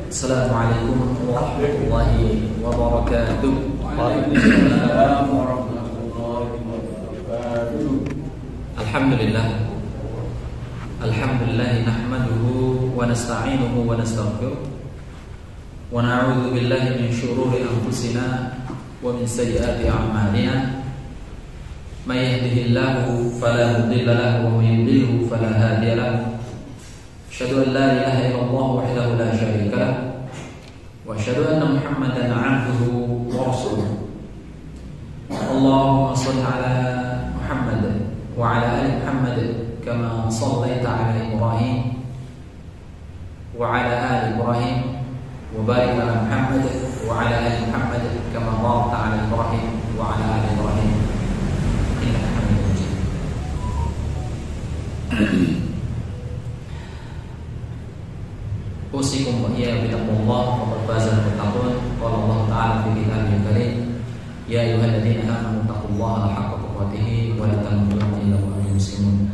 Assalamualaikum warahmatullahi wabarakatuh. Waalaikumsalam warahmatullahi wabarakatuh. Alhamdulillah nahmaduhu wa nasta'inuhu wa nastaghfiruh wa na'udzu billahi min shururi anfusina wa min sayyiati a'malina. May yahdihillahu fala mudilla lahu wa may yudlilhu fala hadiya lahu. Asyhadu an la ilaha illallah wahdahu la syarika lahu wa asyhadu anna Muhammadan 'abduhu wa rasuluh. Allahumma shalli 'ala Muhammad wa 'ala ali Muhammad kama shallaita 'ala Ibrahim wa 'ala ali Ibrahim wa barik 'ala Muhammad wa 'ala ali Muhammad kama barakta 'ala Ibrahim wa 'ala ali Ibrahim innaka Hamidum Majid. Usikum wa iyyakum bittaqwallah wa qad faza al-muttaqun. Qala Allah ta'ala fi kitabihil karim, ya ayyuhalladzina amanu taqullaha haqqa tuqatih wa la tamutunna illa wa antum muslimun.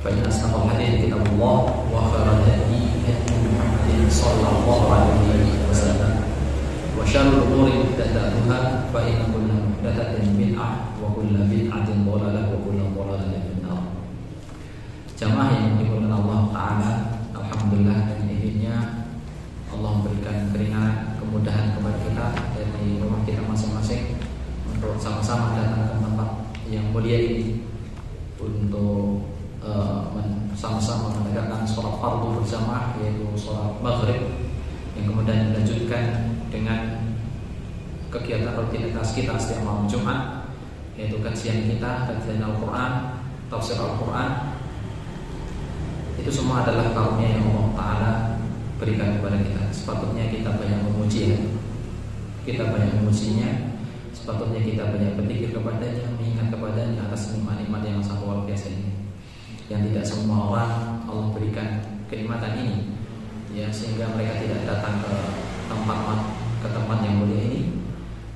Fa inna asdaqal hadithi kitabullah wa khairal hadi hadi Muhammadin sallallahu alaihi wasallam wa syarrul umuri muhdatsatuha fa inna kulla muhdatsatin bid'ah wa kulla bid'atin dhalalah wa kulla dhalalatin fin nar. Jamaah yang dimuliakan Allah taala, alhamdulillah dengan izinnya Allah memberikan keringanan, kemudahan kepada kita dari rumah kita masing-masing untuk sama-sama datang ke tempat yang mulia ini untuk sama-sama menegakkan sholat fardu berjamaah, yaitu sholat maghrib, yang kemudian dilanjutkan dengan kegiatan rutinitas kita setiap malam Jumat, yaitu kajian kita, kajian Al-Quran, tafsir Al-Quran. Itu semua adalah karunia yang Allah Ta'ala berikan kepada kita. Sepatutnya kita banyak memuji, kita banyak memujinya. Sepatutnya kita banyak berpikir kepadanya, mengingat kepadanya atas nikmat-nikmat yang sangat luar biasa ini, yang tidak semua orang Allah berikan kenikmatan ini, ya, sehingga mereka tidak datang ke tempat yang mulia ini.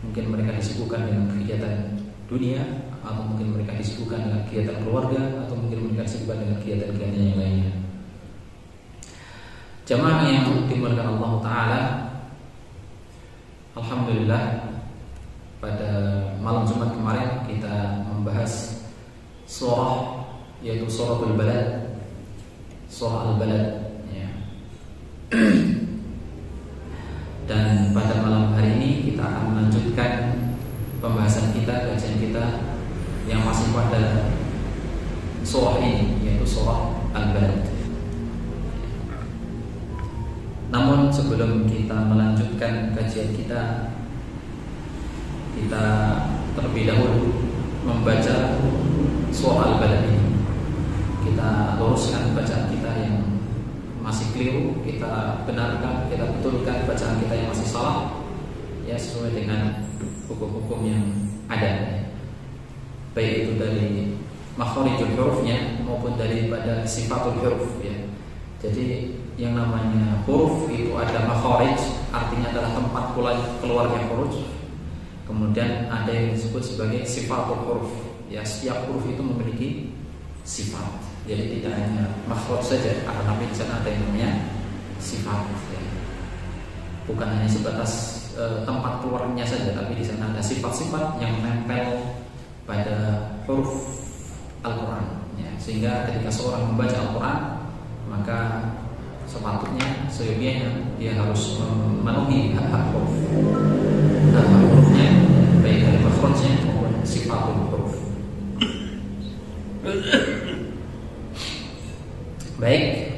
Mungkin mereka disibukkan dengan kegiatan dunia, atau mungkin mereka disibukkan dengan kegiatan keluarga, atau mungkin mereka disibukkan dengan kegiatan-kegiatan yang lainnya. Jamaah yang dimuliakan Allah Ta'ala, alhamdulillah pada malam Jumat kemarin kita membahas surah, yaitu surah Al-Balad, surah Al-Balad, ya. Dan pada malam hari ini kita akan melanjutkan pembahasan kita, kajian kita yang masih pada surah ini, yaitu surah Al-Balad. Namun sebelum kita melanjutkan kajian kita terlebih dahulu membaca surah Al-Balad ini. Kita luruskan bacaan kita yang masih keliru, kita benarkan, kita betulkan bacaan kita yang masih salah, ya, sesuai dengan hukum-hukum yang ada, baik itu dari makharijul hurufnya maupun daripada sifatul huruf, ya. Jadi yang namanya huruf itu ada makharij, artinya adalah tempat keluarnya huruf. Kemudian ada yang disebut sebagai sifatul huruf, ya, setiap huruf itu memiliki sifat. Jadi tidak hanya makhraj saja, tapi di sana ada yang namanya sifat, ya. Bukan hanya sebatas tempat keluarnya saja, tapi di sana ada sifat-sifat yang menempel pada huruf Al-Quran, ya. Sehingga ketika seorang membaca Al-Quran, maka sepatutnya, seyogianya dia harus memenuhi hak-hak huruf, hak-hak hurufnya, baik dari makhrajnya maupun sifatul huruf. Baik,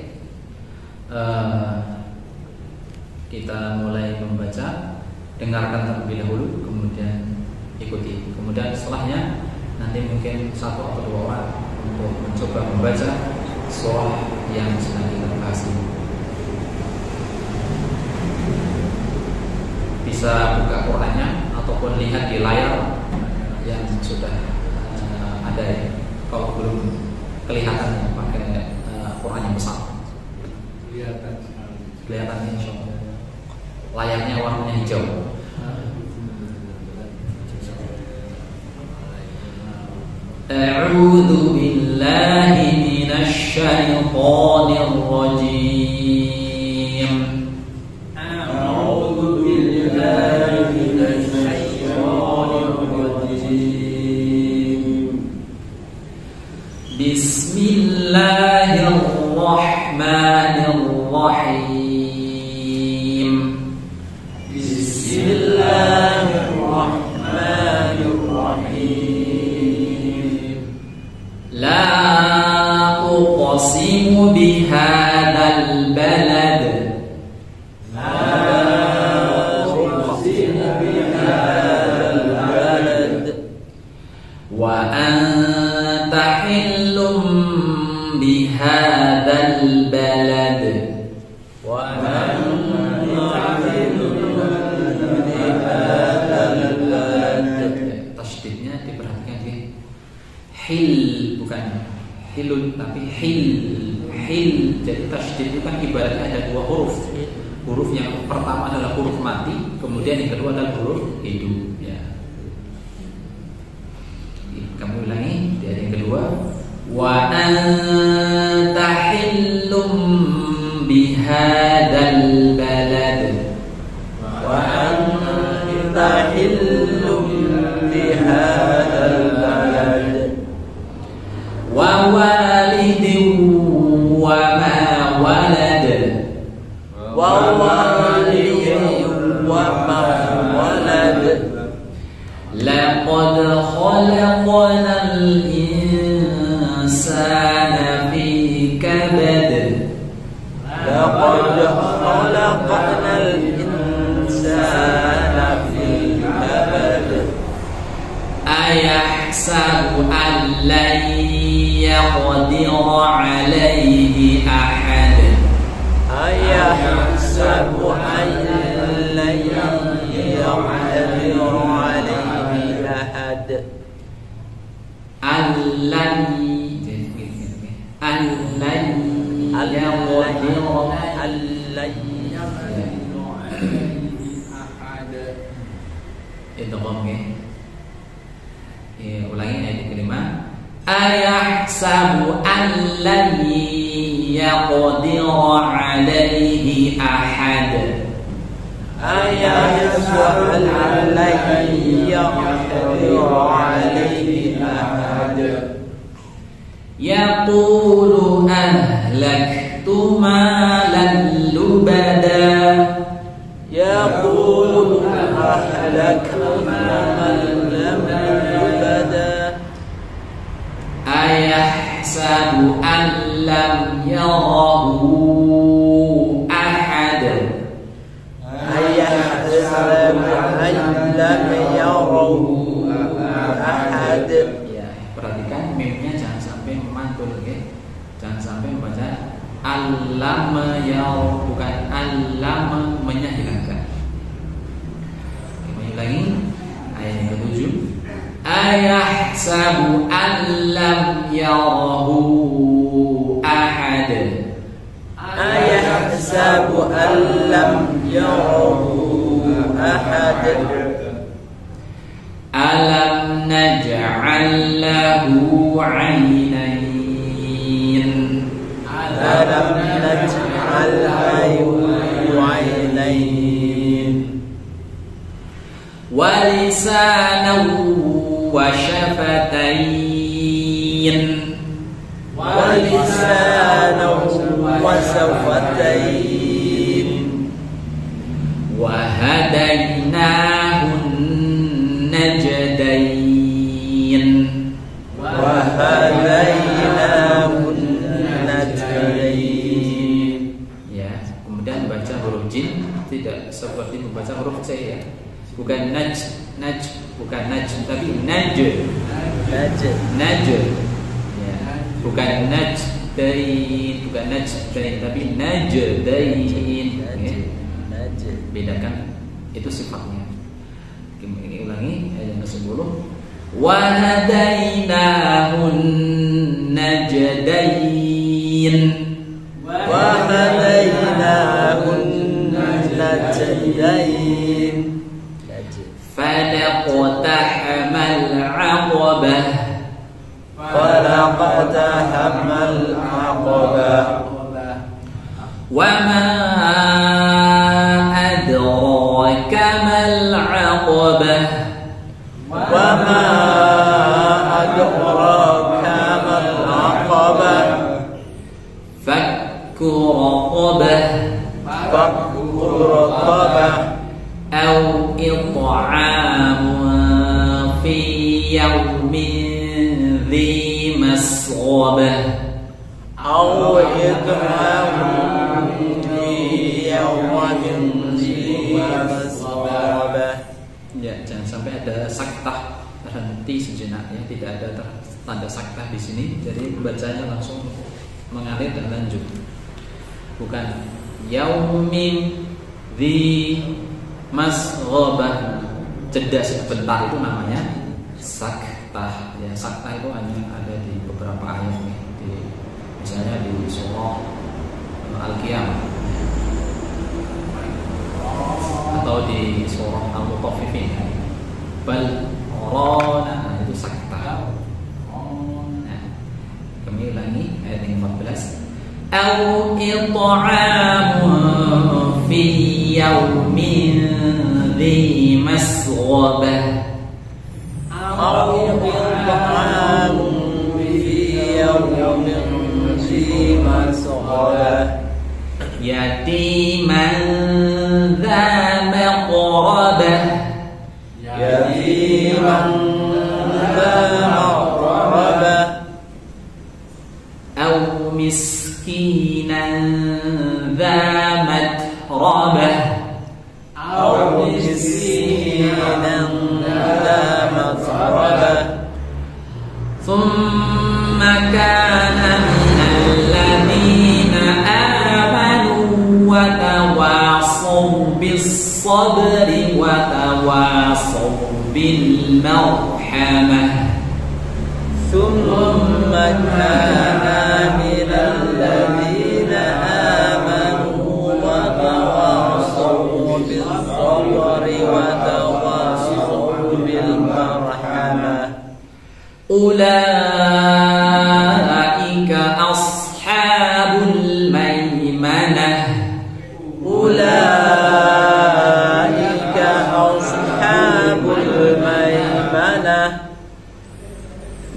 kita mulai membaca. Dengarkan terlebih dahulu, kemudian ikuti. Kemudian setelahnya nanti mungkin satu atau dua orang untuk mencoba membaca surah yang sedang kita bahas ini. Bisa buka Qurannya ataupun lihat di layar yang sudah ada, ya. Kalau belum kelihatan pakai Quran yang besar, kelihatan insya Allah. Layarnya warnanya hijau. A'udzu billahi minasy syaithanir rajim. Bismillahirrahmanirrahim. Bismillahirrahmanirrahim. La uqsimu bihadzal balad. Wa anta hillum bihadzal balad. Wa anta hillum bihadzal balad. Tasydidnya diperhatikan di hil, bukan hilun tapi hil. Jadi tasydid itu kan ibaratnya ada dua huruf. Huruf yang pertama adalah huruf mati, kemudian yang kedua adalah huruf hidup. Ya. Kamu ulangi dari yang kedua. Wa anta hillum bihadzal balad. Wa anta hillum bihadzal balad. Wa walidin wa ma walad. Wa walidin wa ma walad. Laqad khalaqnal insana fi kabad. Laqad khalaqnal insana fi kabad. Ayahsabu an lan yaqdira alayhi ahad. Ayahsabu an lan yaqdira alayhi ahad. Allan ulangi ayat kelima. Ayahsabu an lan yaqdira alayhi ahad. Ayahsabu an lan yaqdira alayhi ahad. Yaqulu ahlaktu malan lubada. Yaqulu ahlaktu malan lubada. Ayahsabu an lam yarahu ahad. Ayahsabu an lam yarahu ahad. Ya, perhatikan mimnya jangan sampai memantul, okay? Jangan sampai membaca allama yarahu, bukan allama menyahilangkan. Oke, ulangi ayat yang ke-7. Ayahsabu an lam yarahu ahad. Ayahsabu an lam yarahu ahad. Alam naj'al lahu 'aynayn. Alam naj'al lahu 'aynayn. Wa lisanan wa shafatayn. Wa lisanan wa shafatayn. Wa hadaynahun najdayn. Wa hadaynahun najdayn. Ya, kemudian baca huruf jim tidak seperti membaca huruf C, ya. Bukan bukan tapi naj. Ya, bukan najdain, tapi najdain. Ya. Bedakan itu sifatnya. Ini ulangi ayat yang ke-10. Wa hadainahun najdain. Wa hadainahun najdain. Falaqtahamal 'aqabah. Falaqtahamal 'aqabah. Wa ma adraka mal 'aqabah. Wa ma adraka mal 'aqabah. masghabah. أو إطعام في يوم ذي مسغبة. Ya, jangan sampai ada saktah, berhenti sejenak ya, tidak ada tanda saktah di sini. Jadi bacanya langsung mengalir dan lanjut. Bukan yaumin dzi masghabah, jeda sebentar, itu namanya saktah. Ya, saktah itu hanya ada di beberapa ayat nih. Misalnya di surah Al-Qiyamah atau di surah Al-Mutaffifin, bal rana, itu saktah. Nah, kami ulangi ayat yang 14. Au it'amun fi yaumin dzi masghabah. أو إطعام في يوم ذي مسغبة. Yatiman dza maqrabah. يتيما ذا مقربة. Aw miskinan dza matrabah. أو مسكينا ذا متربة. ثم كان من الذين آمنوا وتواصوا بالصبر وتواصوا بالمرحمة. ثم كان من الذين آمنوا وتواصوا بالصبر وتواصوا بالمرحمة. أولئك أصحاب الميمنة. أولئك أصحاب الميمنة.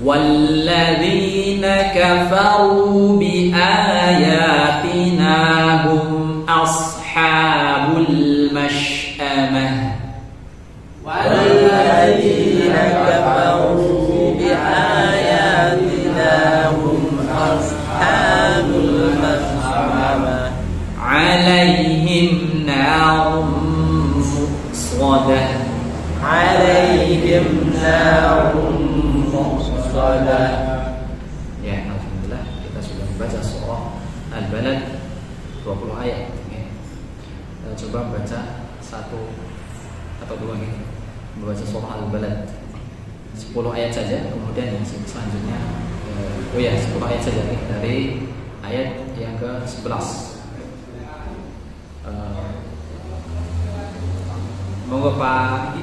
والذين كفروا بآياتنا هم أصحاب المشأمة. والذين كفروا بآياتنا هم أصحاب المشأمة. عليهم نار مؤصدة. عليهم نار مؤصدة. Ya, alhamdulillah kita sudah membaca surah Al-Balad 20 ayat. Ya. Kita coba baca satu atau dua nih. Membaca surah Al-Balad 10 ayat saja, kemudian yang selanjutnya 10 ayat saja nih, dari ayat yang ke-11. Monggo Pak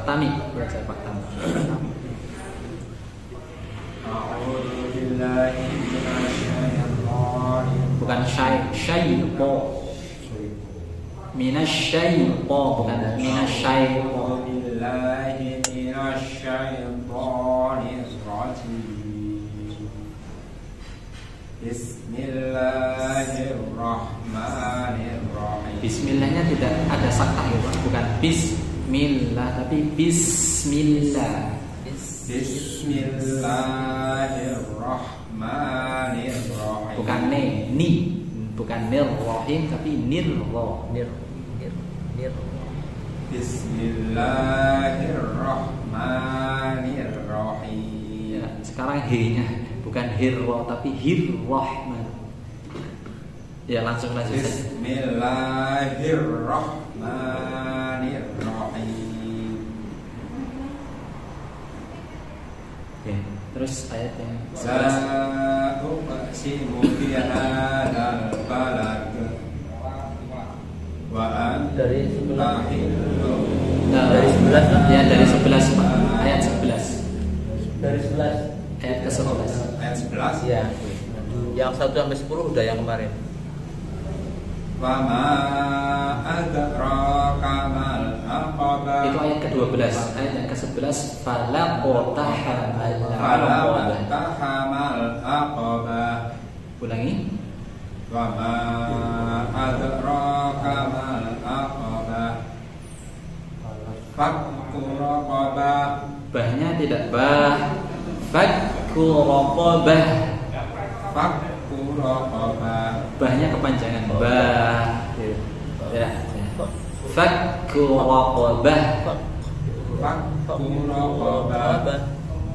Tami, baca Pak Tami. Bukan syaipo. Minasyaipo, bukan minasyaipo. Bismillahirrahmanirrahim. Bismillahnya tidak ada saktah ya Pak, bukan bismillah tapi bismillah. Bismillahirrahmanirrahim. Bukan ni, bukan nirrahim tapi nirro. Bismillahirrahmanirrahim. Ya, sekarang he-nya bukan hirro tapi hirrahman. Ya, langsung saja. Bismillahirrahmanirrahim. Ya, terus ayat yang La uqsimu bihadzal balad wa anta Dari 11. dari 11 ya, dari 11 Pak. Ayat 11. Dari 11. Ayat ke-11. Ayat 11. Iya. Yang 1 sampai 10 udah yang kemarin. Wa ma adraka mal aqabah. Itu ayat ke-12. Ayat yang ke-11 falaqtahamal aqabah. Ulangi. Wa ma adraka mal aqabah. Fakku raqabah. Bahnya tidak bah. Fakku raqabah. fakku raqabah. Bahnya kepanjangan. Bah. Ya. Fakku raqabah. Fakku raqabah.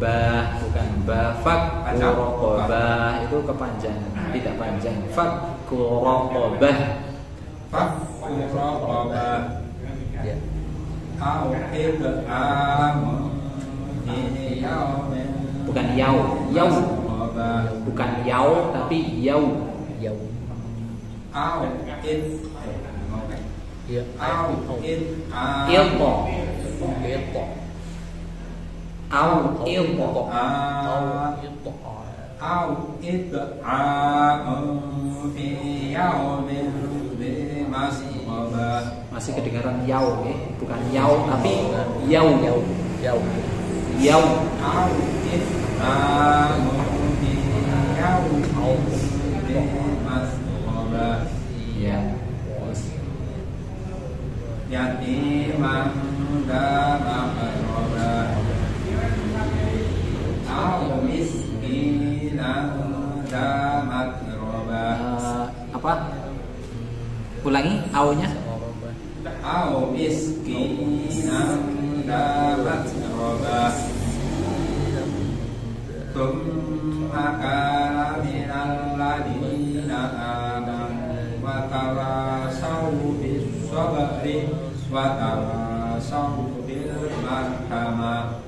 Bah bukan ba. Fakku raqabah itu kepanjangan, tidak panjang. Fakku raqabah. Fakku raqabah. Ya. Au id'amu fi yaumin Bukan yau, yau. masghubah. Bukan yau tapi yau. Yau. Au id Ya. au id'amu Ilpo. Ilpo. Au ilpo. au id'amu fi yaumin masghubah. Masih kedengaran yau, bukan yau tapi yau. Yau. Yau. Yau. Au id'amu fi yaumin masghubah. Ya. Yatiman dha maqrabah. Au miskinan dha maqrabah. Apa? Ulangi aunya. Au miskinan dha maqrabah. Thumma kana minal ladina amanu wa tawasaw bis sabri wa tawasaw bil marhamah.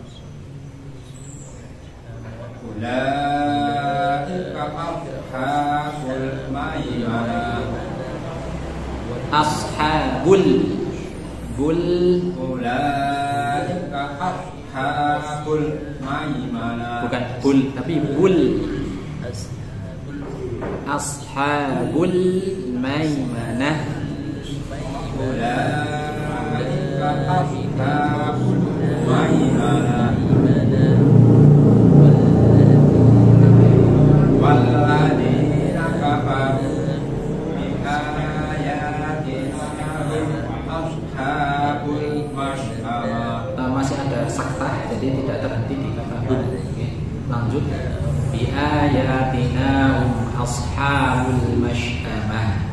Ulaika ashabul maimanah. Ashabul bul. Ulaika ashabul maimanah. Bukan bul tapi bul. Ashabul Ashabul maimanah. Ulaika ashabul maimanah. Walladzina kafaru bi ayatina hum ashabul mash'amah. Masih ada sakta jadi tidak terhenti di kata hum. Oke. Lanjut. Bi ayatina hum ashabul mash'amah.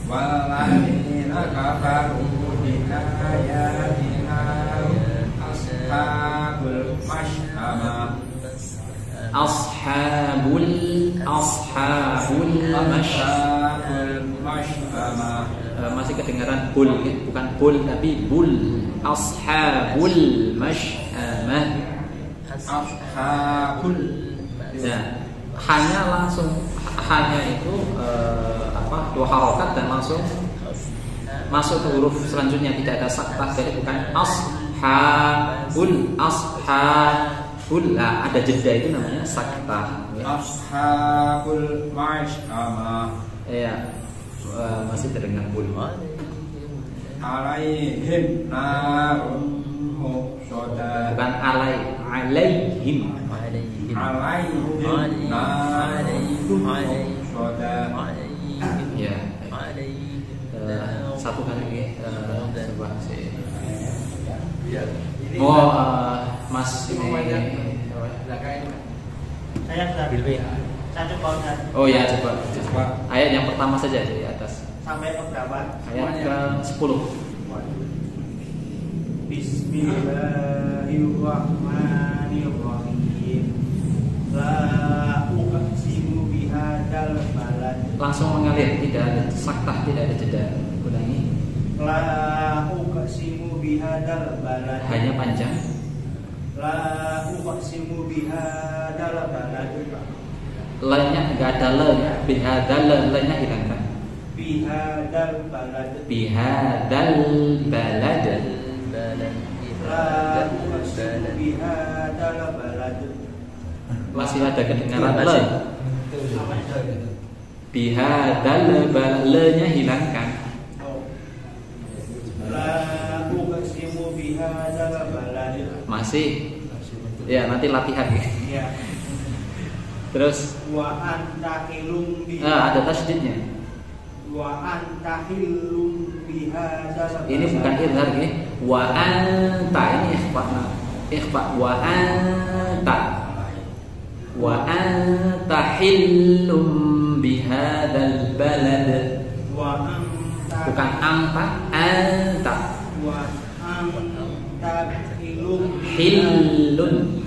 Walladzina kafaru bi ayatina hum ashabul mash'amah. Ashabul mash'amah. Masih kedengaran bul, bukan bul tapi bul. Ashabul mash'amah. Ashabul. Nah, hanya langsung hanya itu dua harokat dan langsung masuk ke huruf selanjutnya, tidak ada sakta, jadi bukan ashabul. Nah, ada jeda itu namanya sakta. Ashabul mash'amah. Ya, masih terdengar bul. Alaihim narun muqsadah. Bukan alaihim. Alaihim narun muqsadah. Ya. Satu kali coba sih. Mas ini. Saya sudah saya coba Ustaz. Oh ya, coba. Ayat yang pertama saja di atas. Sampai ke berapa? Ayat ke-10. Bismillahirrahmanirrahim. La uqsimu bihadzal balad. Langsung mengalir, tidak ada saktah, tidak ada jeda. Ulangi. La uqsimu bihadzal balad. Hanya panjang. La uqsimu bihadzal balad. Lainnya enggak ada le, bihadal lainnya hilangkan. Bihadzal balad. Bihadal balad. La uqsimu bihadzal balad. Masih ada kedengaran le. Bihadal balad, le-nya hilangkan. La uqsimu bihadzal balad. Masih. Ya, nanti latihan ya. Ya. Terus Wa anta hilum bi. ada tasydidnya. Wa anta hilum bihadzal. Ini bukan idhar ya. Wa anta, ini ikhfa wa anta. Wa anta hillum bihadzal balad. Bukan anta, anta. Wa anta hillum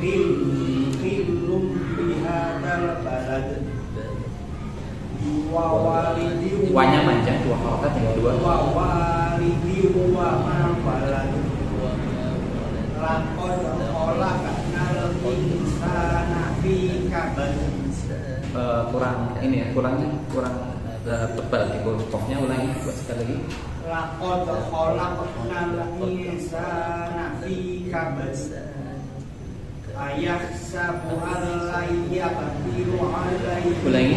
bihadzal balad. Wa walidi Wanya panjang, dua harokat yang kedua. wa walidi wa ma walad. Laqad khalaqnal insana fi kabad. Kurang ini ya, kurang tebal di stopnya. Ulangi sekali lagi. Laqad khalaqnal insana fi kabad. Ayahsabu an la yaqdiru alaihi. Ulangi.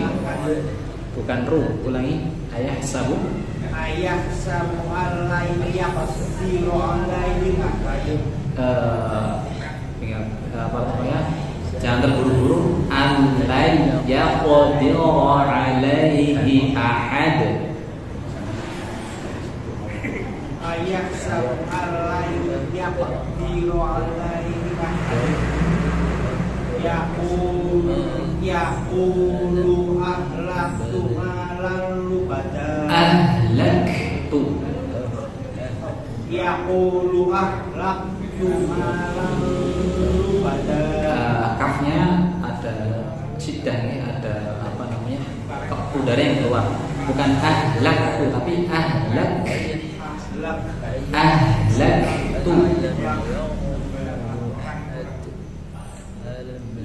Bukan ru, ulangi. Ayahsabu an la yaqdiru alaihi. Ingat apa namanya? Jangan terburu-buru. An-lan yaqdiru alaihi ahad. Ayahsabu an la yaqdiru alaihi ahad. Yaqulu ahlaktu malan lubada. Ahlaktu. Yaqulu ahlaktu malan lubada. Kafnya ada sidahnya, ada apa namanya, udara yang keluar. Bukan ahlaktu tapi ahlak. Ahlaktu.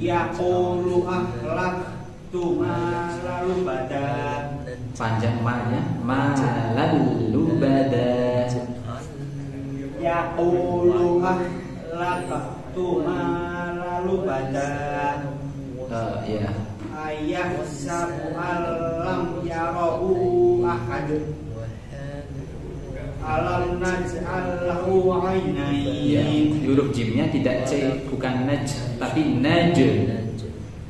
Yaqulu ahlaktu malan lubada. Panjang ma-nya, malan lubada. Yaqulu ahlaktu malan lubada. Ya. Ayahsabu alam yarahu ahad. Alam naj'al lahu Ya, ainain. huruf jimnya tidak C, bukan naj, tapi naj.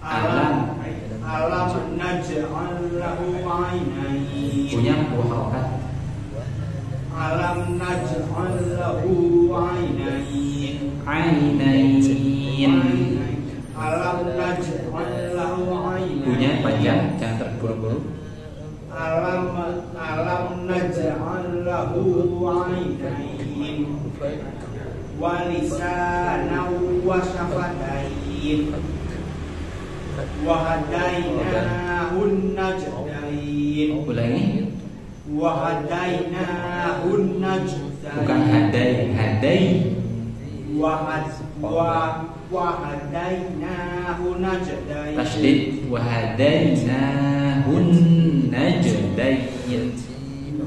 Alam naj'al lahu ainain. punya dua harokat. Alam naj'al lahu ainain. Ainain. Alam naj'al lahu ainain. Punya panjang, jangan terburu-buru. Alam naj'al lahu ainain. Wa lisanan wa syafatayn. Wa hadainahun najdain. Ulangi. Wa hadainahun najdain. Bukan hadai, hadai. Wa hadainahun najdain. Tasdid. Wahadainahun najdain.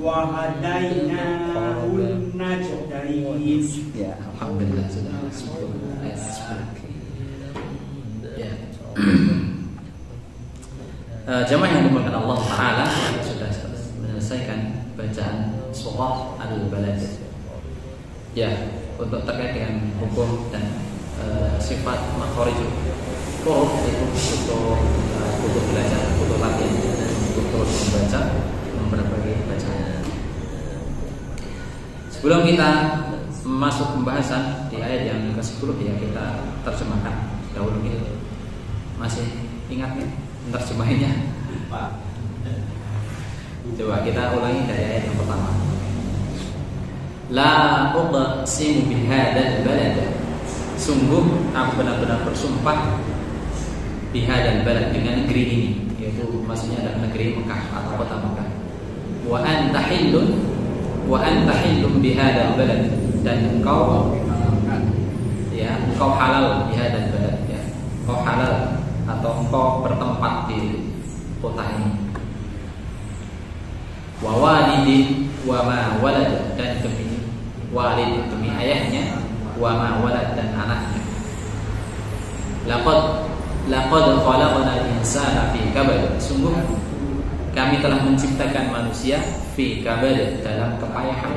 Wa hadainahun najdain. Ya, alhamdulillah sudah 10 ayat 10. Ya. Jamaah yang dimuliakan Allah Ta'ala, kita sudah menyelesaikan bacaan surah Al-Balad. Ya, untuk terkait dengan hukum dan sifat makhraj huruf itu untuk belajar, untuk latihan, untuk terus membaca berbagai bacaan. Sebelum kita masuk pembahasan di ayat yang ke-10, ya kita terjemahkan dahulu ini. Masih ingat nih terjemahnya? Coba kita ulangi dari ayat yang pertama. La uqsimu bihadzal balad. Sungguh aku benar-benar bersumpah bihadzal balad, dengan negeri ini, yaitu maksudnya adalah negeri Mekah atau kota Mekah. Wa anta hillum bihadzal balad, dan engkau halal bihadzal balad, ya. Engkau halal atau engkau bertempat di kota ini. Wa walidin wa ma walad, dan demi walid, demi ayahnya, wa ma walad, dan anaknya. Laqad khalaqnal insana fi kabad. Sungguh kami telah menciptakan manusia fi kabad, dalam kepayahan.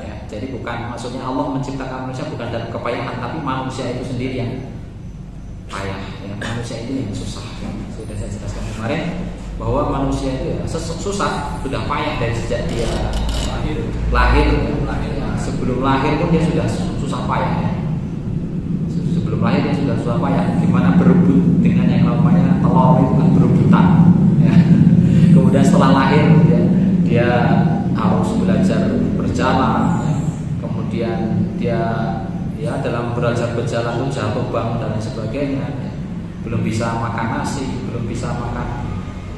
Ya, jadi bukan maksudnya Allah menciptakan manusia bukan dalam kepayahan, tapi manusia itu sendiri yang payah. Ya, manusia itu yang susah. Ya. Sudah saya jelaskan kemarin bahwa manusia itu ya, susah, sudah payah dari sejak dia lahir. Ya. Sebelum lahir pun dia sudah susah payah. Ya. Sebelum lahir dia sudah susah payah. Gimana berebut dengan yang namanya telur itu kan berebut dia harus belajar berjalan, ya. Kemudian dia ya dalam belajar berjalan itu jatuh bangun dan lain sebagainya, ya. Belum bisa makan nasi, belum bisa makan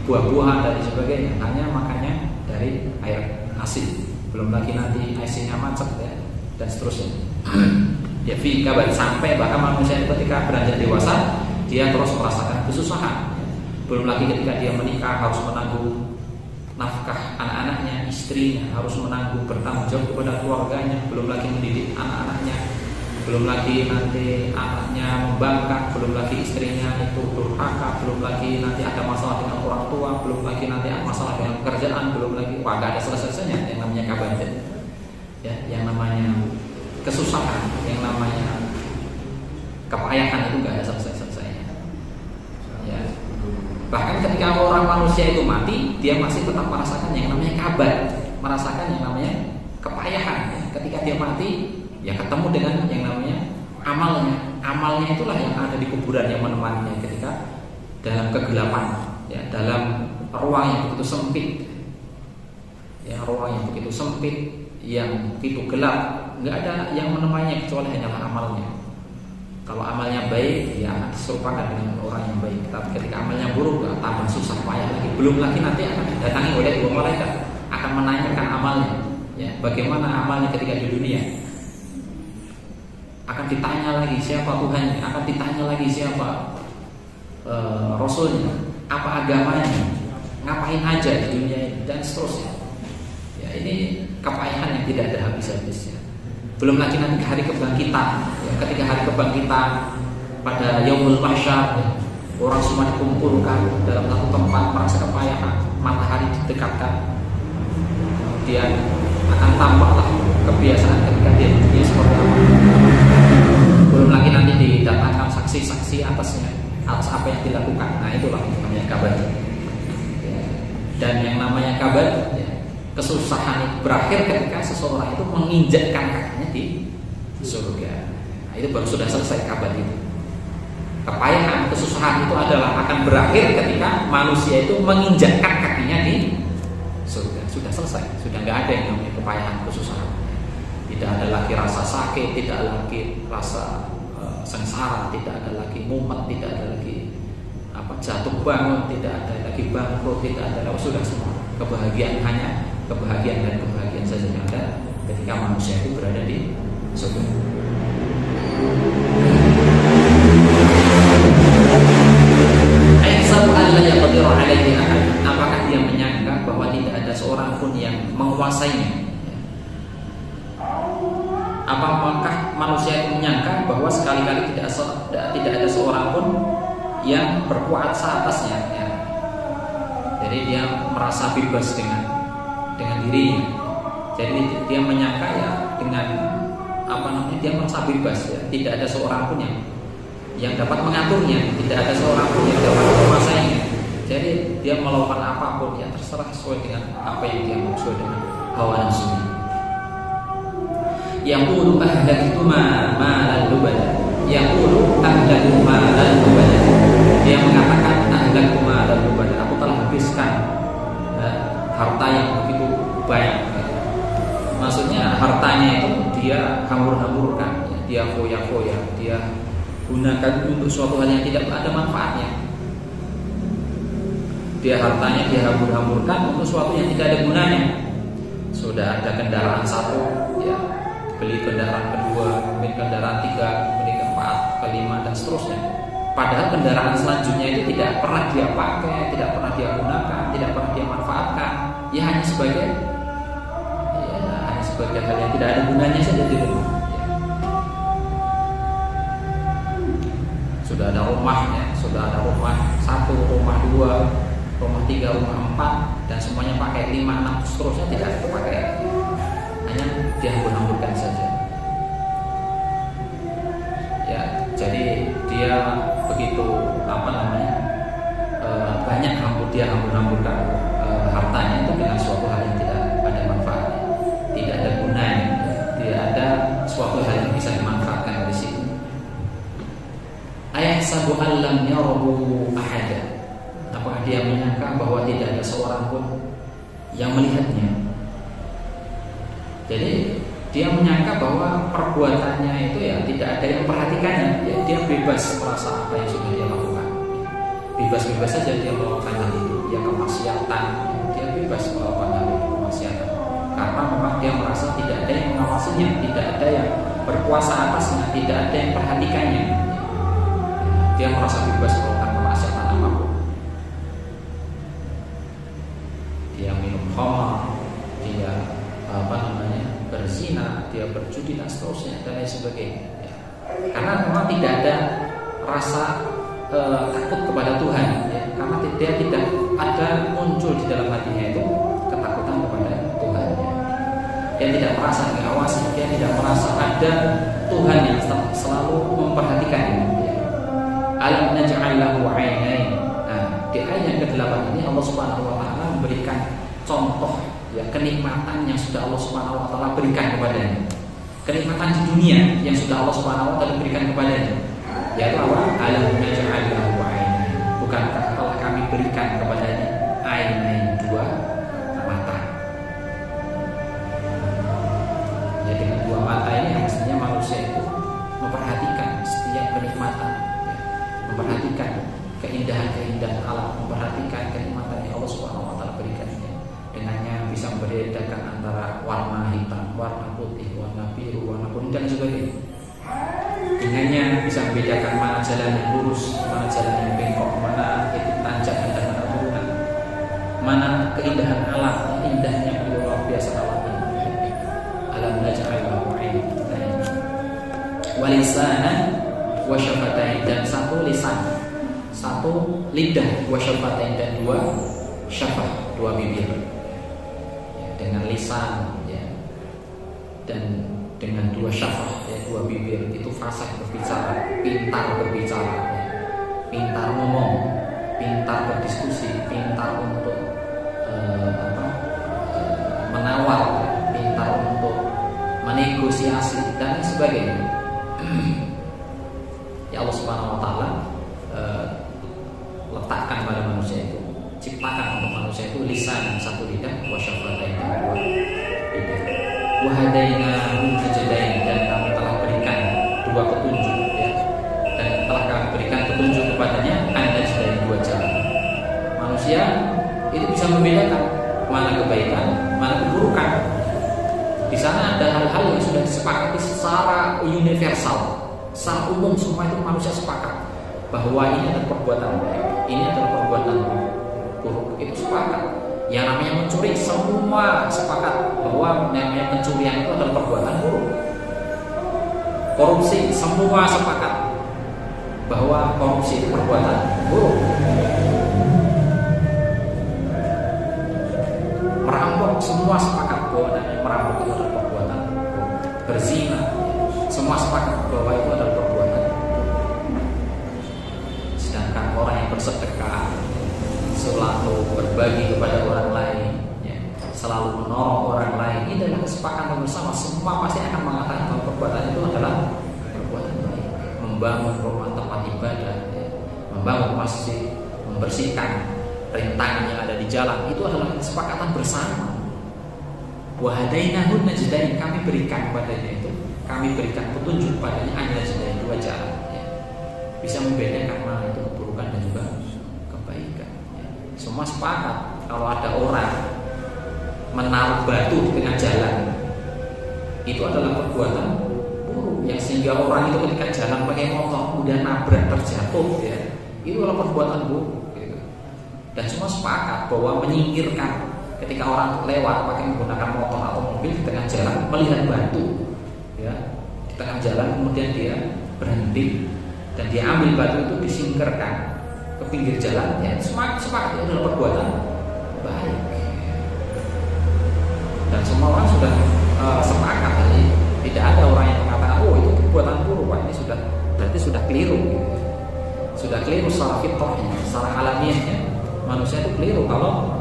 buah-buahan dan lain sebagainya, hanya makannya dari air asin, belum lagi nanti asinnya macet, ya, dan seterusnya. Ya fi kabad, sampai bahkan manusia itu ketika beranjak dewasa dia terus merasakan kesusahan, ya. Belum lagi ketika dia menikah harus menanggung nafkah anak-anaknya, istrinya, harus menanggung bertanggung jawab kepada keluarganya, belum lagi mendidik anak-anaknya, belum lagi nanti anaknya membangkang, belum lagi istrinya itu durhaka, belum lagi nanti ada masalah dengan orang tua, belum lagi nanti ada masalah dengan pekerjaan, belum lagi gak ada selesainya yang namanya kabad, ya, yang namanya kesusahan, yang namanya kepayahan itu gak ada selesainya, ya. Bahkan ketika orang manusia itu mati, dia masih tetap merasakan yang namanya kabad, merasakan yang namanya kepayahan, ya. Ketika dia mati, ya ketemu dengan yang namanya amalnya. Amalnya itulah yang ada di kuburan yang menemaninya ketika dalam kegelapan, ya, dalam ruang yang begitu sempit, ya, ruang yang begitu sempit, yang begitu gelap, nggak ada yang menemaninya kecuali hanyalah amalnya. Kalau amalnya baik, ya akan diserupakan dengan orang yang baik. Tapi ketika amalnya buruk, ya, tambah susah payah lagi. Belum lagi nanti akan didatangi oleh dua malaikat, akan menanyakan amalnya, ya, bagaimana amalnya ketika di dunia. Akan ditanya lagi siapa Tuhannya, akan ditanya lagi siapa Rasulnya, apa agamanya, ngapain aja di dunia ini, dan seterusnya. Ya, ini kepayahan yang tidak ada habis-habisnya. Belum lagi nanti hari kebangkitan, ya, ketika hari kebangkitan pada Yaumul Mahsyar, ya, orang semua dikumpulkan dalam satu tempat, merasa kepayahan, matahari didekatkan, kemudian akan tampaklah kebiasaan ketika dia di dunia seperti apa. Belum lagi nanti didatangkan saksi-saksi atas apa yang dilakukan. Nah, itulah yang namanya kabad, ya. Dan yang namanya kabad, ya, kesusahan itu berakhir ketika seseorang itu menginjakkan kakinya di surga. Nah, itu baru sudah selesai kabad itu. Kepayahan, kesusahan itu adalah akan berakhir ketika manusia itu menginjakkan kakinya di surga. Sudah selesai, sudah nggak ada yang namanya kepayahan, kesusahan. Tidak ada lagi rasa sakit, tidak ada lagi rasa sengsara, tidak ada lagi mumet, tidak ada lagi jatuh bangun, tidak ada lagi bangkrut, tidak ada lagi, sudah semua. Kebahagiaan hanya kebahagiaan dan kebahagiaan saja yang ada ketika manusia itu berada di surga. Apakah dia menyangka bahwa tidak ada seorang pun yang menguasainya? Apakah manusia itu menyangka bahwa sekali-kali tidak ada seorang pun yang berkuasa atasnya, ya. Jadi dia merasa bebas dengan dirinya. Jadi dia menyangka, ya, dengan dia merasa bebas, ya. Tidak ada seorang pun yang dapat mengaturnya, tidak ada seorang pun yang dapat menguasainya. Jadi dia melakukan apapun, ya, terserah sesuai dengan apa yang dia mau, sesuai dengan hawa nafsunya. Yaqulu ahlaktu malan lubada. Yaqulu ahlaktu malan lubada. Dia mengatakan ahlaktu malan lubada. Aku telah habiskan harta yang begitu banyak. Maksudnya hartanya itu dia hambur-hamburkan, ya, dia foya-foya, dia gunakan untuk suatu hal yang tidak ada manfaatnya. Dia hartanya dia hambur-hamburkan untuk suatu yang tidak ada gunanya. Sudah ada kendaraan satu, ya, beli kendaraan kedua, kemudian kendaraan tiga, kemudian keempat, kelima, dan seterusnya. Padahal kendaraan selanjutnya itu tidak pernah dia pakai, tidak pernah dia gunakan, tidak pernah dia manfaatkan. Ya hanya sebagai hal yang tidak ada gunanya saja di rumah. Ya. Sudah ada rumahnya, sudah ada rumah 1, rumah 2, rumah 3, rumah 4, dan semuanya pakai 5, 6, seterusnya tidak terpakai. Hanya dihambur-hamburkan saja. Ya, jadi dia begitu banyak dia hambur-hamburkan hartanya itu dengan suatu hal yang tidak ada manfaatnya, tidak ada gunanya, tidak ada suatu hal yang bisa dimanfaatkan dari situ. Ayahsabu an lam yarahu ahada. Apakah dia menyangka bahwa tidak ada seorang pun yang melihatnya. Jadi dia menyangka bahwa perbuatannya itu ya tidak ada yang memperhatikannya, ya, dia bebas merasa apa yang sudah dia lakukan, bebas-bebas saja dia melakukan hal itu, ya kemaksiatan, dia bebas melakukan hal itu kemaksiatan, karena memang dia merasa tidak ada yang mengawasinya, tidak ada yang berkuasa atasnya, tidak ada yang memperhatikannya, dia merasa bebas melakukan kemaksiatan apapun. Dia minum khamar, dia berzina, dia berjudi dan seterusnya dan lain sebagainya. Karena memang tidak ada rasa takut kepada Tuhan, ya. Karena dia tidak ada muncul di dalam hatinya itu ketakutan kepada Tuhan. Ya. Dia tidak merasa diawasi, dia tidak merasa ada Tuhan yang selalu memperhatikannya. Ya. Alam naj'al lahu 'ainain. Nah, di ayat yang ke-8 ini Allah Subhanahu wa taala memberikan contoh, ya, kenikmatan yang sudah Allah Subhanahu wa taala berikan kepadanya. Kenikmatan di dunia yang sudah Allah Subhanahu wa taala berikan kepadanya. Yaitu apa? Alam naj'al lahu 'ainain. Bukankah telah kami berikan kepadanya ainain, dua mata. Ya, dengan dua mata ini maksudnya manusia itu memperhatikan setiap kenikmatan, ya, memperhatikan keindahan-keindahan alam, memperhatikan kenikmatan yang Allah Subhanahu wa taala berikan. Dengannya bisa membedakan antara warna hitam, warna putih, warna biru, warna kuning dan sebagainya. Dengannya bisa membedakan mana jalan yang lurus, mana jalan yang bengkok, mana titik tanjakan dan mana turunan, mana keindahan alam, indahnya luar biasa alam ini. Alam naj'al lahu 'ainain wa lisanan wa syafatain, dan satu lisan, satu lidah, wa syafatain, dan dua syafah, dua bibir. Dengan lisan, ya, dan dengan dua syafah, ya, dua bibir, itu fasih berbicara, pintar berbicara, ya, pintar ngomong, pintar berdiskusi, pintar untuk menawar, pintar untuk menegosiasi dan sebagainya. Ya, Allah Subhanahu wa taala letakkan pada manusia itu, ciptakan untuk manusia itu lisan, satu lidah, wa syafatain, dua bibir. Wa hadainahu najdain, dan kami telah berikan dua petunjuk, ya, dan telah kami berikan petunjuk kepadanya an-najdain, dua jalan. Manusia itu bisa membedakan mana kebaikan, mana keburukan. Di sana ada hal-hal yang sudah disepakati secara universal, secara umum, semua itu manusia sepakat bahwa ini adalah perbuatan baik, ini adalah perbuatan buruk, itu sepakat. Yang namanya mencuri, semua sepakat bahwa namanya pencurian itu adalah perbuatan buruk. Korupsi, semua sepakat bahwa korupsi itu perbuatan buruk. Merampok, semua sepakat bahwa namanya merampok itu adalah perbuatan buruk. Berzina, semua sepakat bahwa itu adalah perbuatan buruk. Sedangkan orang yang bersedekah, selalu berbagi kepada orang lain, ya, selalu menolong orang lain, ini adalah kesepakatan bersama. Semua pasti akan mengatakan bahwa perbuatan itu adalah perbuatan baik. Membangun rumah tempat ibadah, ya, membangun masjid, membersihkan rintangan yang ada di jalan, itu adalah kesepakatan bersama. Wa hadainahu najdain, kami berikan kepadanya itu, kami berikan petunjuk padanya an-najdain, dua jalan, ya. Bisa membedakan mana itu keburukan dan juga kebaikan. Semua sepakat kalau ada orang menaruh batu di tengah jalan, itu adalah perbuatan buruk, yang sehingga orang itu ketika jalan pakai motor udah nabrak, terjatuh, ya, itu adalah perbuatan buruk, gitu. Dan semua sepakat bahwa menyingkirkan ketika orang lewat pakai menggunakan motor atau mobil di tengah jalan melihat batu, ya, di tengah jalan, kemudian dia berhenti dan dia ambil batu itu, disingkirkan ke pinggir jalan, ya, sepakat itu adalah perbuatan baik. Dan semua orang sudah sepakat, jadi tidak ada orang yang mengatakan oh itu perbuatan buruk. Wah, ini sudah berarti sudah keliru, gitu. Sudah keliru secara fitrahnya, secara alamiahnya manusia itu keliru kalau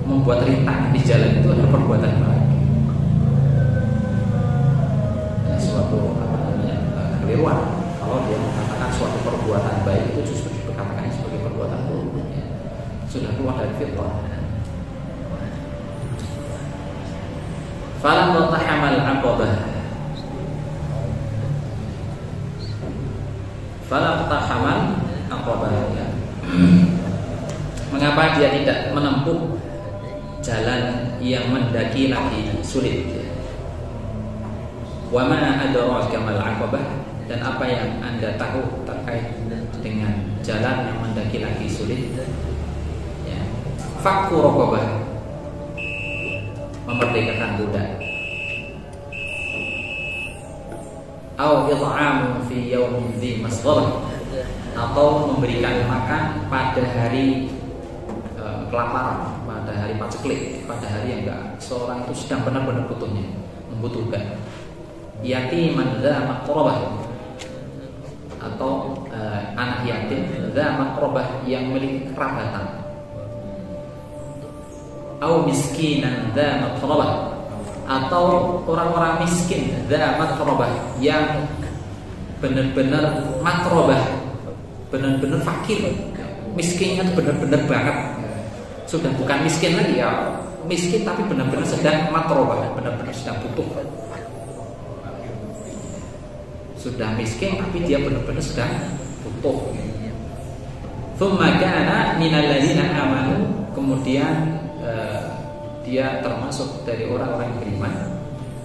membuat rintangan di jalan itu adalah perbuatan baik. Dan suatu kekeliruan kalau dia mengatakan suatu perbuatan baik itu justru dikatakan sebagai perbuatan buruk, ya. Sudah keluar dari fitrah. Falam tahamal aqabah. Falam tahamal aqabah. Mengapa dia tidak menempuh jalan yang mendaki lagi sulit? Wa ma adraka mal aqabah, dan apa yang Anda tahu terkait dengan jalan yang mendaki lagi sulit? Ya. Fakku raqabah, memerdekakan budak. Au it'amu fi yaumin dzi masgharah, atau memberikan makan pada hari kelaparan, pada hari paceklik, pada hari yang enggak seorang itu sedang benar-benar butuhnya, membutuhkan. Yatiman dza maqrabah, atau anak yatim dza maqrabah, yang memiliki kerabatan. Au miskinan dza maqrabah, atau orang-orang miskin dza maqrabah, yang benar-benar maqrabah, benar-benar fakir. Miskinnya itu benar-benar banget, sudah bukan miskin lagi ya, miskin tapi benar-benar sedang maqrabah, benar-benar sedang butuh. Sudah miskin tapi dia benar-benar sedang butuh. Tsumma kana minal ladzina amanu, kemudian dia termasuk dari orang-orang yang beriman.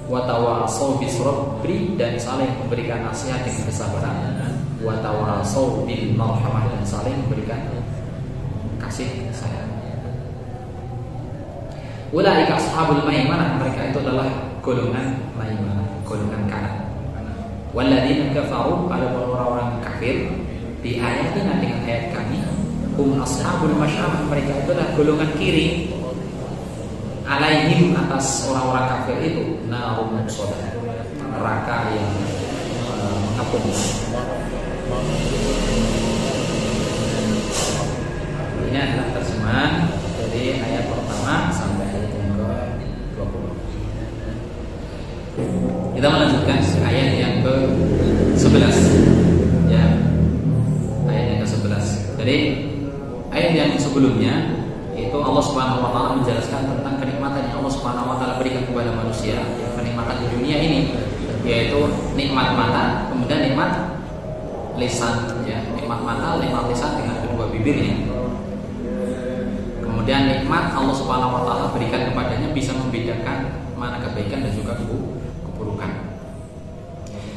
Wa tawassaw bis sabri, dan saling memberikan nasihat dengan kesabaran. Wa tawassaw bil marhamah, dan saling memberikan kasih sayang. Ulaika ashabul maimanah, mereka itu adalah golongan maimanah, golongan kanan. Walladzina kafaru, ada orang-orang kafir di ayatina, dengan ayat kami, hum ashabul masyamah, mereka itu adalah golongan kiri. Alaihim, atas orang-orang kafir itu, narun muqsadah, neraka yang mengepung. Ini adalah terjemahan dari ayat pertama sampai ayat yang ke-20. Kita melanjutkan ayat yang ke-11, ya, ayat yang ke-11. Jadi ayat yang sebelumnya itu Allah Subhanahu wa taala menjelaskan tentang kenikmatan yang Allah Subhanahu wa taala berikan kepada manusia, kenikmatan di dunia ini, yaitu nikmat mata, kemudian nikmat lisan, ya, nikmat mata, nikmat lisan dengan kedua bibirnya. Kemudian nikmat Allah Subhanahu wa taala berikan kepadanya bisa membedakan mana kebaikan dan juga keburukan.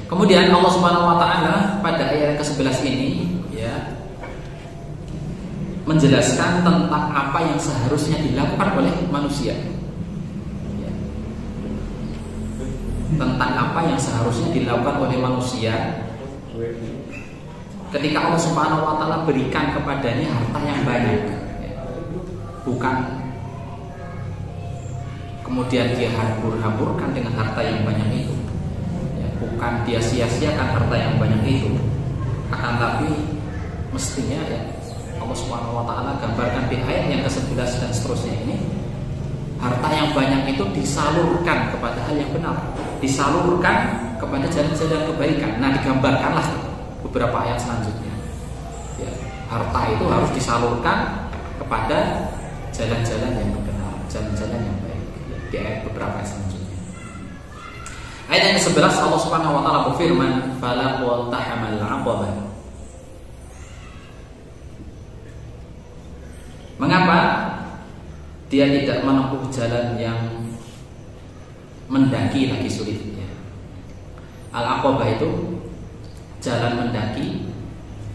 Kemudian Allah Subhanahu wa taala pada ayat ke-11 ini, ya, menjelaskan tentang apa yang seharusnya dilakukan oleh manusia, ya. Tentang apa yang seharusnya dilakukan oleh manusia ketika Allah Subhanahu wa taala berikan kepadanya harta yang banyak, ya. Bukan kemudian dia hambur-hamburkan dengan harta yang banyak itu, ya. Bukan dia sia-siakan harta yang banyak itu, akan tapi mestinya, ya, Allah Subhanahu wa taala gambarkan di ayat yang ke-11 dan seterusnya ini, harta yang banyak itu disalurkan kepada hal yang benar, disalurkan kepada jalan-jalan kebaikan. Nah, digambarkanlah beberapa ayat selanjutnya, ya, harta itu harus disalurkan kepada jalan-jalan yang benar, jalan-jalan yang baik, ya, di ayat beberapa ayat selanjutnya. Ayat yang ke-11 Allah Subhanahu wa taala berfirman, "Fala waltahamal 'aqabah." Mengapa dia tidak menempuh jalan yang mendaki lagi sulitnya? Al-aqabah itu jalan mendaki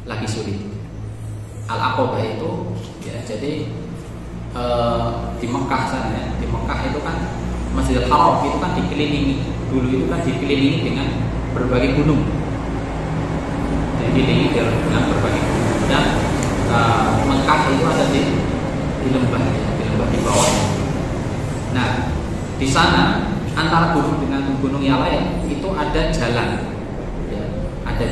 lagi sulit. Al-aqabah itu, ya, jadi di Mekah sana, ya, di Mekah itu kan Masjidil Haram itu kan dikelilingi, dulu itu kan dikelilingi dengan berbagai gunung, dikelilingi dengan berbagai gunung, dan Mekah itu ada di lembah, di bawah. Nah, di sana antara gunung dengan gunung yang lain itu ada jalan, ya, ada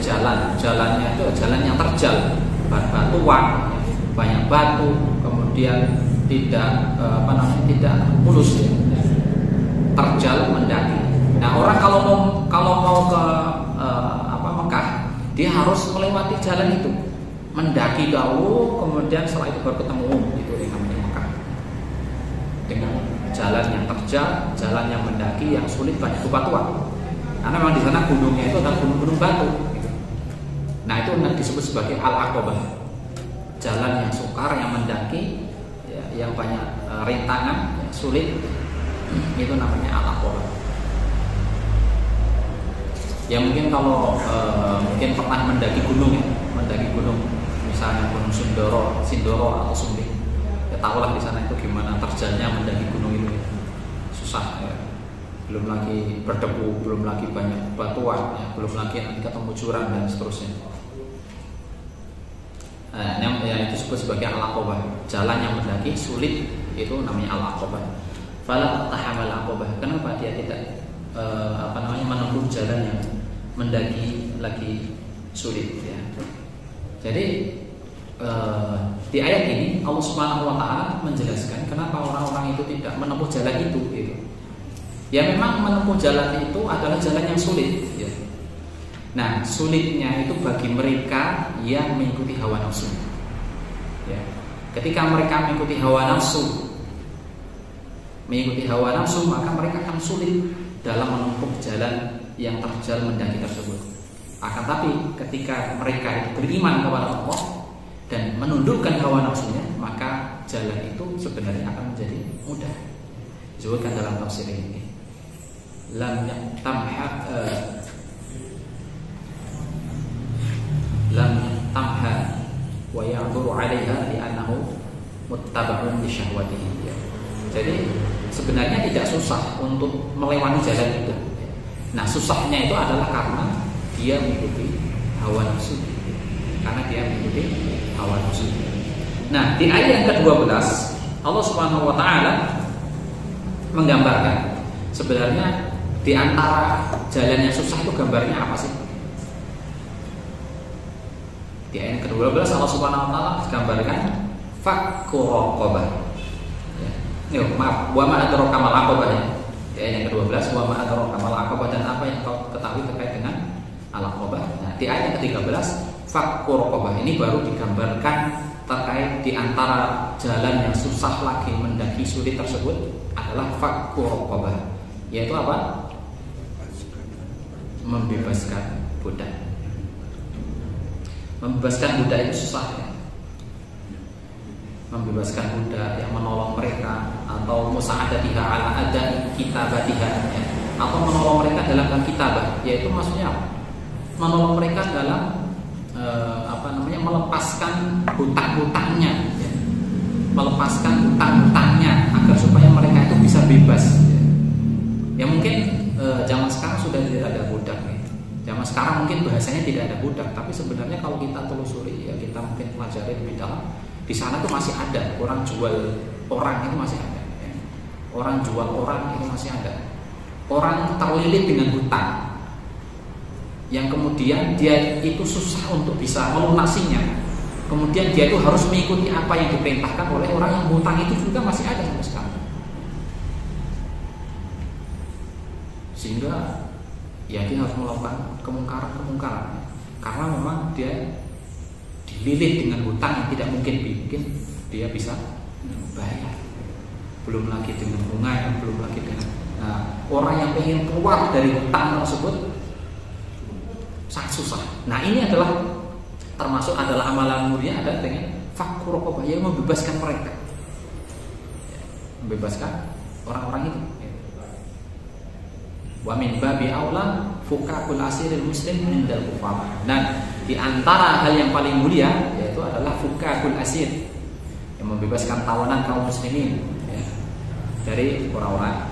jalannya itu jalan yang terjal, batuan, banyak batu, kemudian tidak tidak mulus, ya, terjal mendaki. Nah, orang kalau mau ke Mekah, dia harus melewati jalan itu, mendaki dahulu, kemudian setelah itu baru ketemu itu yang namanya Mekah, dengan jalan yang terjal, jalan yang mendaki, yang sulit, banyak bebatuan. Karena memang di sana gunungnya itu adalah gunung-gunung batu. Gitu. Nah itu disebut sebagai al-aqabah, jalan yang sukar, yang mendaki, ya, yang banyak rintangan, yang sulit, itu namanya al-aqabah. Ya mungkin kalau mungkin pernah mendaki gunung ya, mendaki gunung, misalnya Gunung Sindoro atau Sumbing, ya tahulah di sana itu gimana terjalnya mendaki gunung itu, susah ya. Belum lagi berdebu, belum lagi banyak batuan, ya, belum lagi nanti ketemu jurang dan seterusnya. Yang itu disebut sebagai al-aqabah, jalan yang mendaki sulit, itu namanya al-aqabah. Fala tahamal al-aqabah. Kenapa dia tidak menempuh jalan yang mendaki lagi sulit ya. Jadi di ayat ini Allah Subhanahu wa taala menjelaskan kenapa orang-orang itu tidak menempuh jalan itu gitu. Ya memang menempuh jalan itu adalah jalan yang sulit ya. Nah, sulitnya itu bagi mereka yang mengikuti hawa nafsu. Ya. Ketika mereka mengikuti hawa nafsu, maka mereka akan sulit dalam menempuh jalan yang terjal mendaki tersebut. Akan tapi ketika mereka itu beriman kepada Allah dan menundukkan hawa nafsunya, maka jalan itu sebenarnya akan menjadi mudah. Disebutkan dalam tafsir ini, lam tamha wa ya'duru 'alaiha li'annahu muttaba'un li syahwatihi. Jadi sebenarnya tidak susah untuk melewati jalan itu. Nah, susahnya itu adalah karena dia mengikuti hawa nafsu. Nah, di ayat yang ke-12 Allah Subhanahu wa taala menggambarkan sebenarnya di antara jalan yang susah itu gambarnya apa sih? Di ayat yang ke-12 Allah Subhanahu wa taala gambarkan fakku raqabah. Ya, maaf, wa ma adraka mal aqabah ya. Di ayat yang ke-12 wa ma adraka mal aqabah, dan apa yang kau ketahui terkait dengan al-aqabah. Nah, di ayat yang ke-13 fakku raqabah ini baru digambarkan terkait di antara jalan yang susah lagi mendaki sulit tersebut adalah fakku raqabah, yaitu apa? Membebaskan budak. Membebaskan budak itu susah ya. Membebaskan budak, yang menolong mereka, atau musa'adatiha ala adai kitabatiha ya. Atau menolong mereka dalam kitabah, yaitu maksudnya apa? Menolong mereka dalam melepaskan hutang-hutangnya ya. Melepaskan hutang-hutangnya agar supaya mereka itu bisa bebas ya. Ya mungkin zaman sekarang sudah tidak ada budak ya. Zaman sekarang mungkin bahasanya tidak ada budak, tapi sebenarnya kalau kita telusuri ya, kita mungkin pelajari lebih dalam, di sana tuh masih ada orang jual orang, itu masih ada ya. Orang jual orang itu masih ada. Orang terlilit dengan hutang yang kemudian dia itu susah untuk bisa melunasinya, kemudian dia itu harus mengikuti apa yang diperintahkan oleh orang yang hutang, itu juga masih ada sampai sekarang. Sehingga ya dia harus melakukan kemungkaran karena memang dia dililit dengan hutang yang tidak mungkin bikin dia bisa bayar. Belum lagi dengan bunga, belum lagi dengan orang yang ingin keluar dari hutang tersebut sangat susah. Nah, ini adalah termasuk adalah amalan mulia adalah dengan fakku raqabah, yang membebaskan mereka, membebaskan orang-orang itu. Wa min babi aula fukakul asiril muslim indal kufar. Dan di antara hal yang paling mulia yaitu adalah fukakul asir, yang membebaskan tawanan kaum muslimin ya, dari orang-orang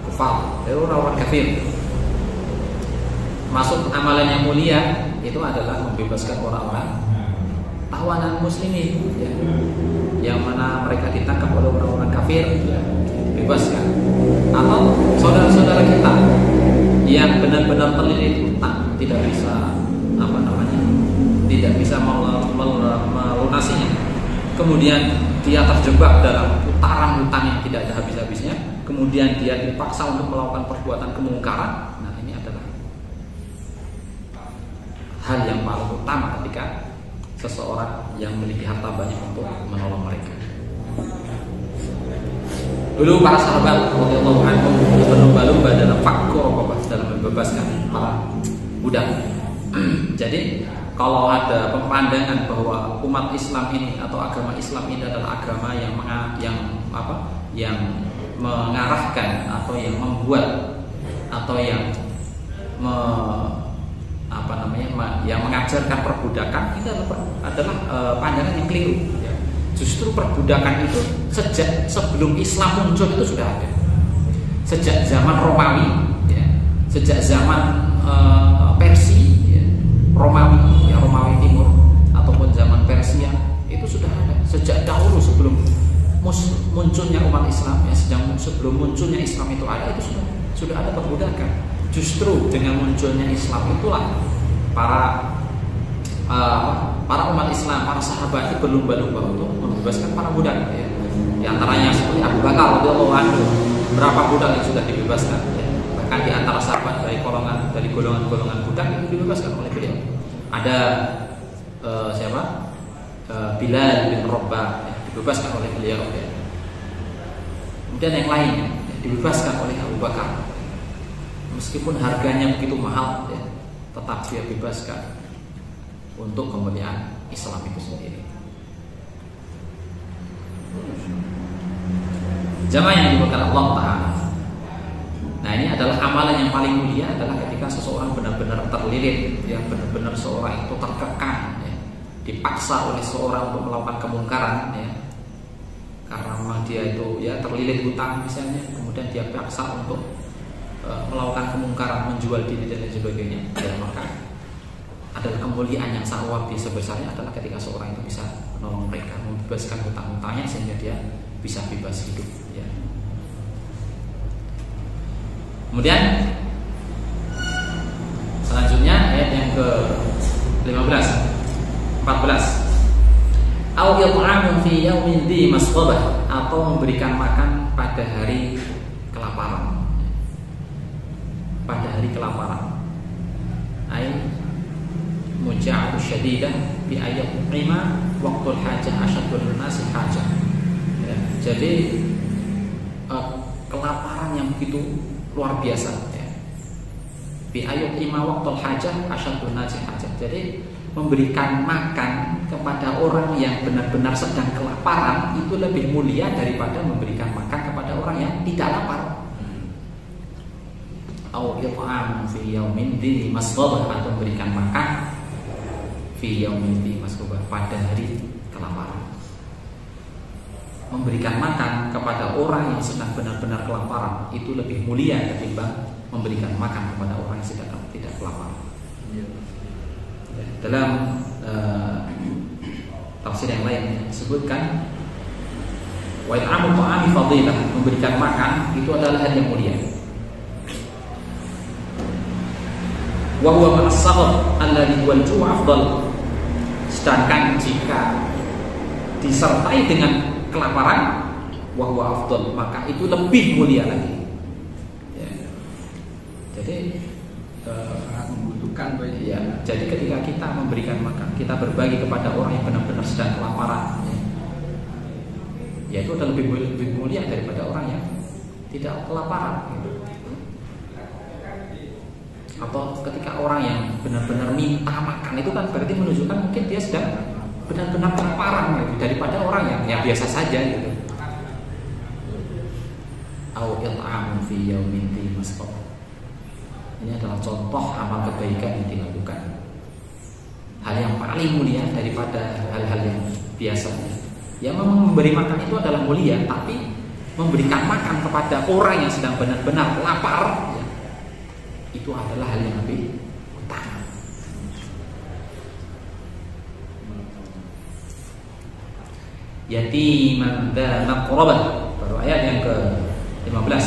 kufar, dari orang-orang kafir. Masuk amalan yang mulia itu adalah membebaskan orang-orang tawanan muslimin ya, yang mana mereka ditangkap oleh orang-orang kafir ya, bebaskan. Atau saudara-saudara kita yang benar-benar terlilit hutang, tidak bisa tidak bisa melunasinya, kemudian dia terjebak dalam putaran hutang yang tidak ada habis-habisnya, kemudian dia dipaksa untuk melakukan perbuatan kemungkaran. Nah, ini adalah hal yang paling utama ketika seseorang yang memiliki harta banyak untuk menolong mereka. 12 Dulu para sahabat radhiyallahu anhum berlomba-lomba dalam fakku raqabah, dalam membebaskan para budak. Jadi kalau ada pemandangan bahwa umat Islam ini atau agama Islam ini adalah agama yang mengarahkan atau yang membuat atau yang yang mengajarkan perbudakan, itu adalah pandangan yang keliru. Justru perbudakan itu sejak sebelum Islam muncul itu sudah ada. Sejak zaman Romawi, ya, sejak zaman Persia, ya, Romawi Timur ataupun zaman Persia itu sudah ada. Sejak dahulu sebelum munculnya umat Islam, ya, sebelum munculnya Islam itu ada, itu sudah ada perbudakan. Justru dengan munculnya Islam itulah para umat Islam, para sahabat itu berlomba-lomba untuk membebaskan para budak. Ya. Di antaranya seperti Abu Bakar radhiyallahu anhu, berapa budak yang sudah dibebaskan. Ya. Bahkan di antara sahabat dari golongan budak itu dibebaskan oleh beliau. Ada siapa? Bilal bin Rabah, ya, dibebaskan oleh beliau. Ya. Kemudian yang lainnya ya, dibebaskan oleh Abu Bakar. Meskipun harganya begitu mahal, ya, tetap dia bebaskan untuk kemuliaan Islam itu sendiri. Jamaah yang dimuliakan Allah Ta'ala. Nah, ini adalah amalan yang paling mulia adalah ketika seseorang benar-benar terlilit, ya, benar-benar seorang itu terkekang, ya, dipaksa oleh seorang untuk melakukan kemungkaran, ya, karena memang dia itu ya terlilit hutang misalnya, kemudian dia paksa untuk melakukan kemungkaran, menjual diri dan lain sebagainya. Ya, maka adalah kemuliaan yang sangat luar biasa besarnya adalah ketika seorang itu bisa menolong mereka, membebaskan hutang-hutangnya sehingga dia bisa bebas hidup. Ya. Kemudian selanjutnya ayat yang ke-14. Au yut'amun fi yaumin dhi masghabah, atau memberikan makan pada hari kelaparan. Pada hari kelaparan. Ai muja'atu syadidah bi ayat 5 waqtul hajah asyadul nasi hajah. Ya, jadi kelaparan yang begitu luar biasa, ya. Bi ayat 5 waqtul hajah asyadul nasi hajah. Jadi memberikan makan kepada orang yang benar-benar sedang kelaparan itu lebih mulia daripada memberikan makan kepada orang yang tidak lapar. Au it'am fi yaumin dhi masghabah, atau memberikan makan fi yaumin dhi masghabah, pada hari kelaparan. Memberikan makan kepada orang yang sedang benar-benar kelaparan itu lebih mulia ketimbang memberikan makan kepada orang yang sedang tidak kelaparan. Dalam tafsir yang lain disebutkan wa it'amu ta'ami fadilah, memberikan makan itu adalah hal yang mulia. Wa huwa ma'as-saghab alladhi huwal ju' afdal. Sedangkan jika disertai dengan kelaparan, wa huwa afdal, maka itu lebih mulia lagi. Ya. Jadi sangat membutuhkan, ya. Jadi ketika kita memberikan makan, kita berbagi kepada orang yang benar-benar sedang kelaparan, ya itu adalah lebih mulia daripada orang yang tidak kelaparan. Gitu. Atau ketika orang yang benar-benar minta makan, itu kan berarti menunjukkan mungkin dia sedang benar-benar kelaparan, gitu, daripada orang yang biasa saja gitu. Au it'am fi yaumin dhi masghabah. Ini adalah contoh amal kebaikan yang dilakukan. Hal yang paling mulia daripada hal-hal yang biasa. Ya, memang memberi makan itu adalah mulia, tapi memberikan makan kepada orang yang sedang benar-benar lapar, ya, itu adalah hal yang lebih utama. Yatiman dza maqrabah, baru ayat yang ke-15.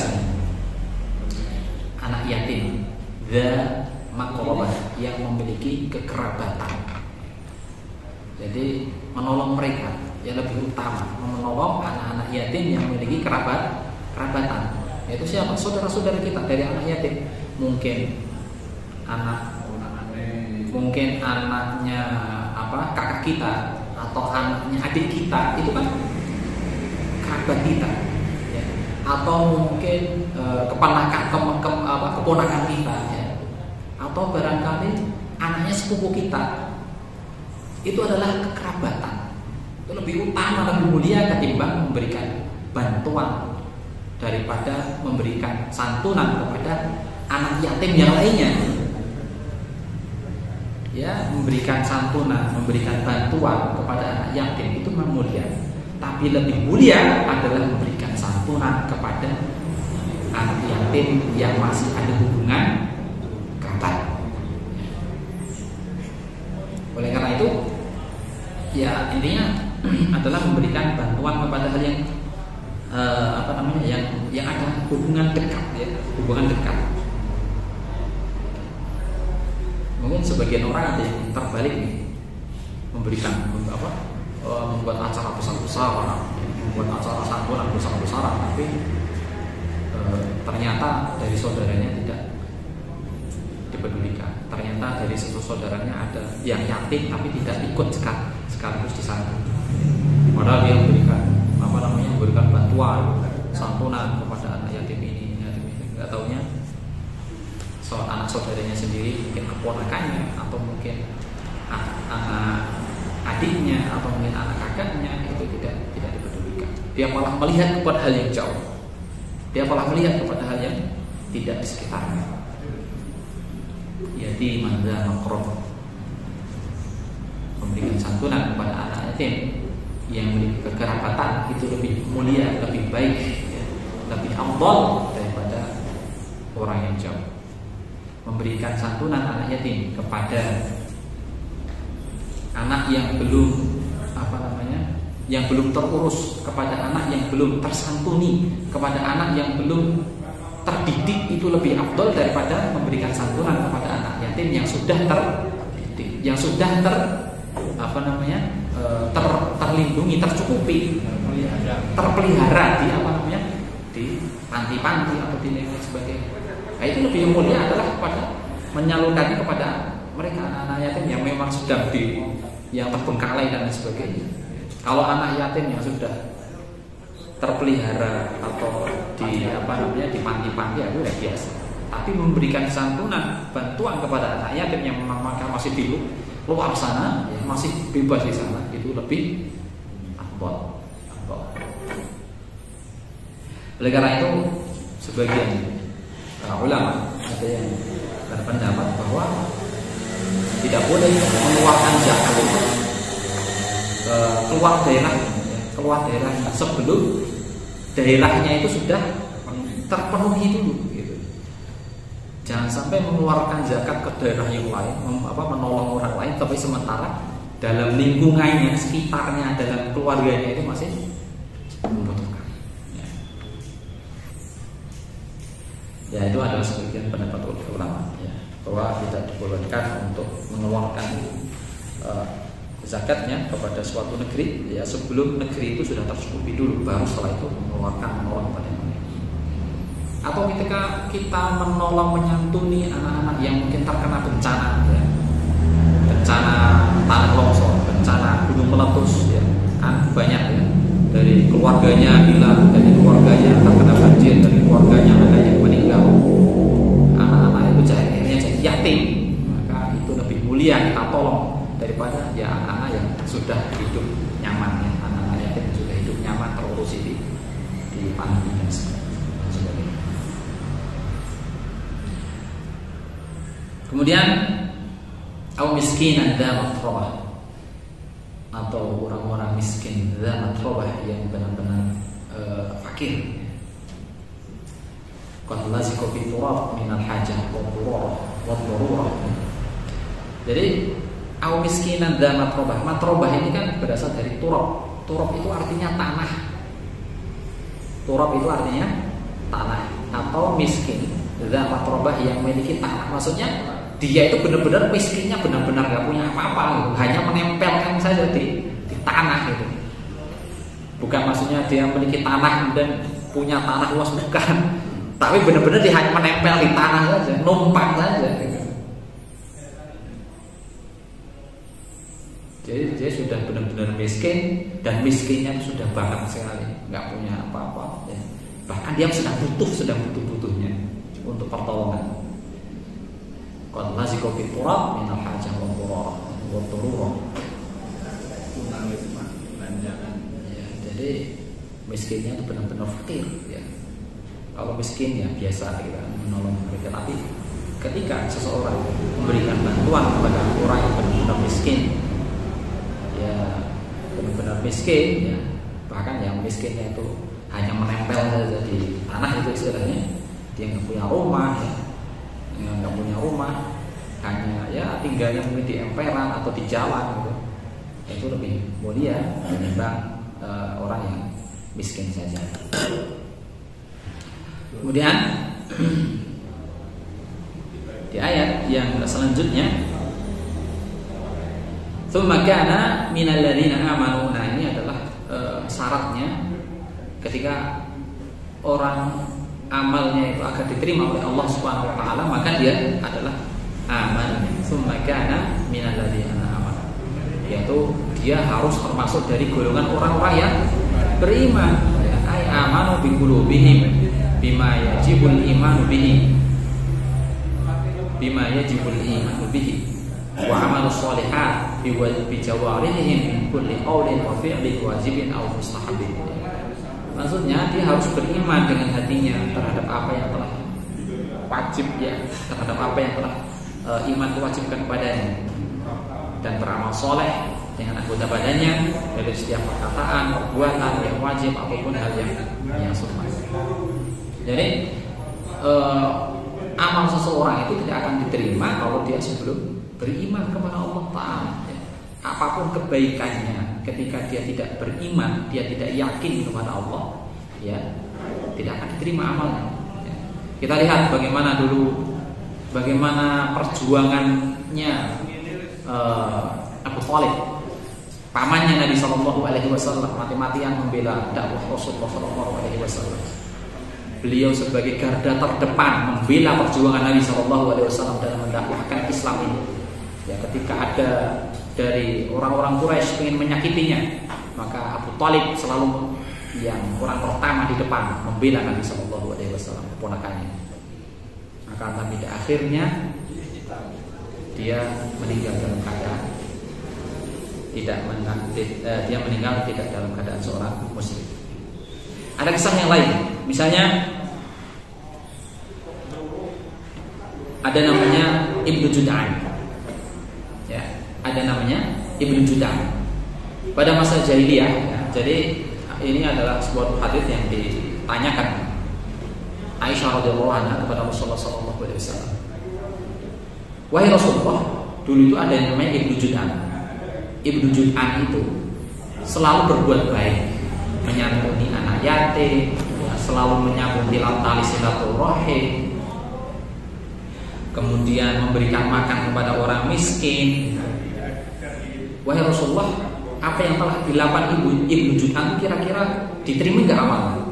Anak yatim dza maqrabah, yang memiliki kekerabatan. Jadi menolong mereka yang lebih utama, menolong anak-anak yatim yang memiliki kerabatan. Yaitu siapa? Saudara-saudara kita dari anak yatim. Mungkin anaknya kakak kita atau anaknya adik kita, itu kan kerabat kita, ya. atau mungkin keponakan kita, ya. Atau barangkali anaknya sepupu kita, itu adalah kekerabatan. Itu lebih utama, lebih mulia ketimbang memberikan bantuan daripada memberikan santunan kepada anak yatim yang lainnya. Ya, memberikan santunan, memberikan bantuan kepada anak yatim itu memang mulia. Tapi lebih mulia adalah memberikan santunan kepada anak yatim yang masih ada hubungan kerabat. Oleh karena itu, ya intinya adalah memberikan bantuan kepada hal yang yang ada hubungan dekat, ya, hubungan dekat. Mungkin sebagian orang ada yang terbalik nih, memberikan membuat acara besar-besaran, membuat acara santunan besar-besaran, tapi ternyata dari saudaranya tidak dipedulikan. Ternyata dari saudaranya ada yang yatim tapi tidak ikut sekaligus disantun. Padahal dia memberikan bantuan santunan kepada anak yatim ini. Nggak taunya anak saudaranya sendiri, mungkin keponakannya, atau mungkin anak adiknya, atau mungkin anak kakaknya, itu tidak dipedulikan. Dia malah melihat kepada hal yang jauh. Dia malah melihat kepada hal yang tidak di sekitarnya. Yati manda makrob, memberikan santunan kepada anak yatim yang memiliki kekerabatan itu lebih mulia, lebih baik, ya, lebih afdal daripada orang yang jauh. Memberikan santunan anak yatim kepada anak yang belum yang belum terurus, kepada anak yang belum tersantuni, kepada anak yang belum terdidik, itu lebih afdal daripada memberikan santunan kepada anak yatim yang sudah terdidik, yang sudah terlindungi, tercukupi, terpelihara di panti-panti atau di lain sebagainya. Nah, itu lebih mulia adalah kepada menyalurkannya kepada mereka anak-anak yatim yang memang sedang yang terbengkalai dan lain sebagainya. Kalau anak yatim yang sudah terpelihara atau di panti-panti, itu udah biasa. Tapi memberikan santunan, bantuan kepada anak yatim yang memang masih di luar sana, ya, masih bebas di sana, itu lebih afdal. Oleh karena itu, sebagian ulama ada yang berpendapat bahwa tidak boleh mengeluarkan zakat itu keluar daerahnya sebelum daerahnya itu sudah terpenuhi dulu, gitu. Jangan sampai mengeluarkan zakat ke daerah yang lain, menolong orang lain, tapi sementara dalam lingkungannya, sekitarnya, dalam keluarganya itu masih membutuhkan. Ya, itu adalah sebagian pendapat ulama, ya, bahwa tidak dibolehkan untuk mengeluarkan zakatnya kepada suatu negeri, ya, sebelum negeri itu sudah tercukupi dulu, baru setelah itu menolong pada mereka. Atau ketika kita menolong, menyantuni anak-anak yang mungkin terkena bencana, ya, bencana tanah longsor, bencana gunung meletus, ya, kan banyak, ya, dari keluarganya hilang, dari keluarganya terkena banjir, dari keluarganya ada yang meninggal, anak-anak itu akhirnya jadi yatim, maka itu lebih mulia kita tolong daripada ya anak-anak yang sudah hidup nyaman, ya, anak-anak yatim yang sudah hidup nyaman terurusi di panti dan sebagainya. Kemudian au miskinan dza matrabah, atau orang-orang miskin dza matrabah yang benar-benar fakir. Qad laziqa fi turab min al-hajah wa ad-darurah. Jadi au miskinan dza matrabah. Matrabah ini kan berasal dari turab. Turab itu artinya tanah. Turab itu artinya tanah, atau miskin dza matrabah yang memiliki tanah. Maksudnya dia itu benar-benar miskinnya, benar-benar gak punya apa-apa, gitu. Hanya menempelkan saja di tanah gitu. Bukan maksudnya dia memiliki tanah dan punya tanah luas, bukan. Tapi benar-benar dia hanya menempel di tanah saja, numpang saja gitu. Jadi dia sudah benar-benar miskin, dan miskinnya sudah banget sekali, nggak punya apa-apa, ya. bahkan dia sedang butuh-butuhnya untuk pertolongan. Qad laziqa fi turab min al-hajah wa dhururah. Ya, jadi miskinnya itu benar-benar fakir ya. Kalau miskin ya biasa kita menolong mereka, tapi ketika seseorang memberikan bantuan kepada orang yang benar-benar miskin, ya benar-benar miskin ya, bahkan yang miskinnya itu hanya menempel saja di tanah itu istilahnya, dia nggak punya rumah ya, nggak punya rumah, hanya ya tinggalnya mungkin di emperan atau di jalan gitu, itu lebih mulia dibanding orang yang miskin saja. Kemudian di ayat yang selanjutnya, tsumma kana minal ladzina amanu. Nah, ini adalah syaratnya ketika orang amalnya itu akan diterima oleh Allah Subhanahu wa taala, maka dia adalah aman. Tsumma kana minal ladzina amanu, yaitu dia harus termasuk dari golongan orang-orang yang beriman. Ai amanu bi qulubihim bima yajibul imanu bihi, bima yajibul imanu bihi wa amalus sholihat bi jawarihim min kulli qawlin wa fi'lin wajibin aw mustahabin. Maksudnya dia harus beriman dengan hatinya terhadap apa yang telah wajib ya, terhadap apa yang telah iman diwajibkan kepadanya, dan beramal soleh dengan anggota badannya dari setiap perkataan, perbuatan yang wajib ataupun hal yang sunnah. Jadi amal seseorang itu tidak akan diterima kalau dia sebelum beriman kepada Allah Ta'ala ya. Apapun kebaikannya, ketika dia tidak beriman, dia tidak yakin kepada Allah ya, tidak akan diterima amalnya ya. Kita lihat bagaimana perjuangannya Abu Thalib, pamannya Nabi SAW, mati-matian membela dakwah Rasulullah SAW. Beliau sebagai garda terdepan membela perjuangan Nabi SAW dalam mendakwahkan Islam ini. Ya, ketika ada dari orang-orang Quraisy ingin menyakitinya, maka Abu Thalib selalu yang orang pertama di depan membela Nabi SAW, keponakannya. Maka pada akhirnya dia meninggal dalam keadaan tidak dalam keadaan seorang muslim. Ada kisah yang lain, misalnya ada namanya Ibnu Jud'an. Ya, ada namanya Ibnu Jud'an. Pada masa jahiliyah, ya, jadi ini adalah sebuah hadits yang ditanyakan Aisyah radhiyallahu anha kepada Rasulullah SAW. Wahai Rasulullah, dulu itu ada yang namanya Ibnu Jud'an. Ibnu Jud'an itu selalu berbuat baik, menyantuni anak yatim, selalu menyambung tali silaturahim, kemudian memberikan makan kepada orang miskin. Wahai Rasulullah, apa yang telah dilakukan Ibnu Jud'an kira-kira diterima enggak amalnya?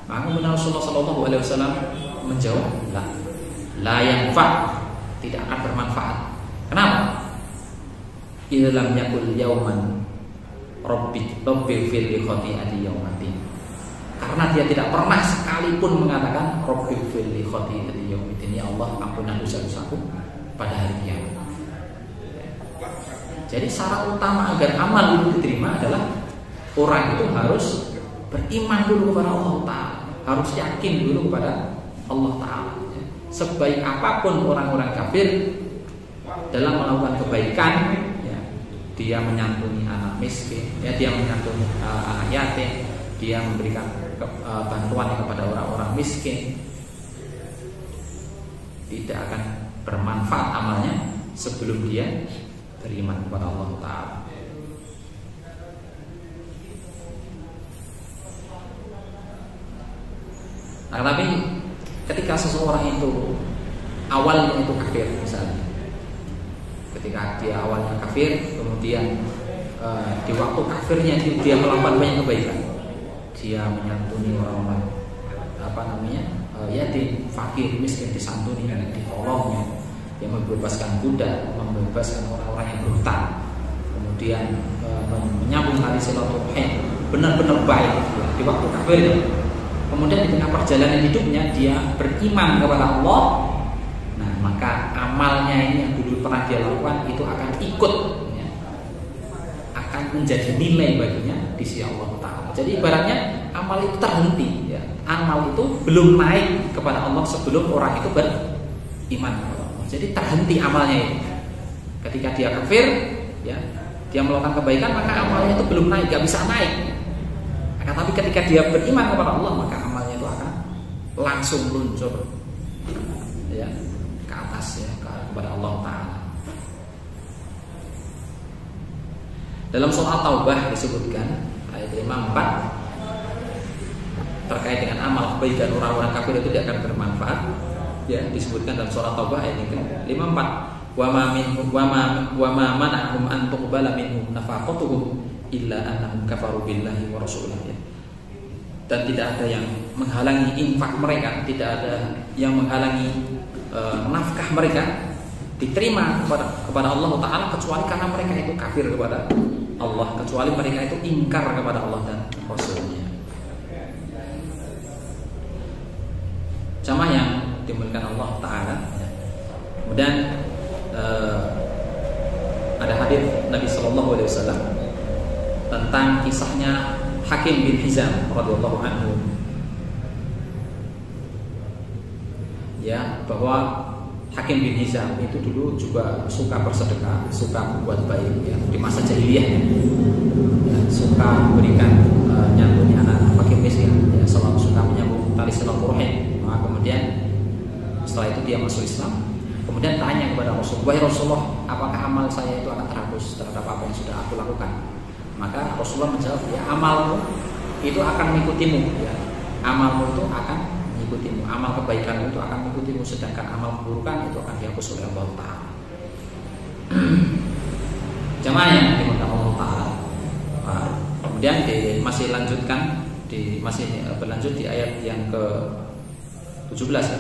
Maka Rasulullah SAW menjawab, la yanfa', tidak akan bermanfaat. Kenapa? Illam yakul yauman Rabbi fil li khati'ati yaumatin. Karena dia tidak pernah sekalipun mengatakan Rabbi fil li khati'ati yaumatin, ya Allah ampunlah dosa-dosaku pada hari kiamat. Jadi syarat utama agar amal itu diterima adalah orang itu harus beriman dulu kepada Allah Ta'ala, harus yakin dulu kepada Allah Ta'ala. Sebaik apapun orang-orang kafir dalam melakukan kebaikan, dia menyantuni anak miskin, ya, dia menyantuni anak yatim, dia memberikan bantuan kepada orang-orang miskin, tidak akan bermanfaat amalnya sebelum dia beriman kepada Allah Ta'ala. Nah, tapi ketika seseorang itu awalnya itu kafir, misalnya ketika dia awalnya kafir, kemudian di waktu kafirnya dia melakukan banyak kebaikan, dia menyantuni orang-orang yatim, fakir, miskin, disantuni, ditolongnya, dia membebaskan budak, membebaskan orang-orang yang berhutang, kemudian menyambung tali silaturahim, benar-benar baik di waktu kafirnya. kemudian di tengah perjalanan hidupnya dia beriman kepada Allah, nah maka amalnya ini yang dulu pernah dia lakukan itu akan ikut ya, akan menjadi nilai baginya di sisi Allah Ta'ala. Jadi ibaratnya amal itu terhenti ya. Amal itu belum naik kepada Allah sebelum orang itu beriman kepada Allah. Jadi terhenti amalnya itu. Ketika dia kafir ya, dia melakukan kebaikan, maka amalnya itu belum naik, gak bisa naik. Tapi ketika dia beriman kepada Allah, maka amalnya itu akan langsung luncur ya, ke atas ya, kepada Allah Ta'ala. Dalam surah Taubah disebutkan ayat 54 terkait dengan amal kebaikan orang-orang kafir itu tidak akan bermanfaat ya, disebutkan dalam surah Taubah ayat 54, wa ma mana'hum an tuqbala minhum nafaqatuhum illa annahum kafaru billahi wa rasulihi. Dan tidak ada yang menghalangi infak mereka, tidak ada yang menghalangi nafkah mereka diterima kepada Allah Ta'ala, kecuali karena mereka itu kafir kepada Allah, kecuali mereka itu ingkar kepada Allah dan Rasulnya. Jamaah yang dimuliakan Allah Ta'ala. Kemudian ada hadis Nabi Sallallahu Alaihi Wasallam tentang kisahnya Hakim bin Hizam radhiyallahu anhu ya, bahwa Hakim bin Hizam itu dulu juga suka bersedekah, suka berbuat baik ya, di masa jahiliyah ya, suka memberikan nyambung anak fakir miskin ya, selalu suka menyambung tali silaturahim. Nah, kemudian setelah itu dia masuk Islam, kemudian tanya kepada Rasulullah, "Wahai Rasulullah, apakah amal saya itu akan terhapus terhadap apa yang sudah aku lakukan?" Maka Rasulullah menjawab, "Ya, amalmu itu akan mengikutimu ya. Amalmu itu akan mengikutimu, amal kebaikanmu itu akan mengikutimu, sedangkan amal keburukan itu akan dihapus oleh Allah Ta'ala." Jamaah yang dimuliakan Allah Ta'ala. Nah, kemudian masih berlanjut di ayat yang ke-17 ya.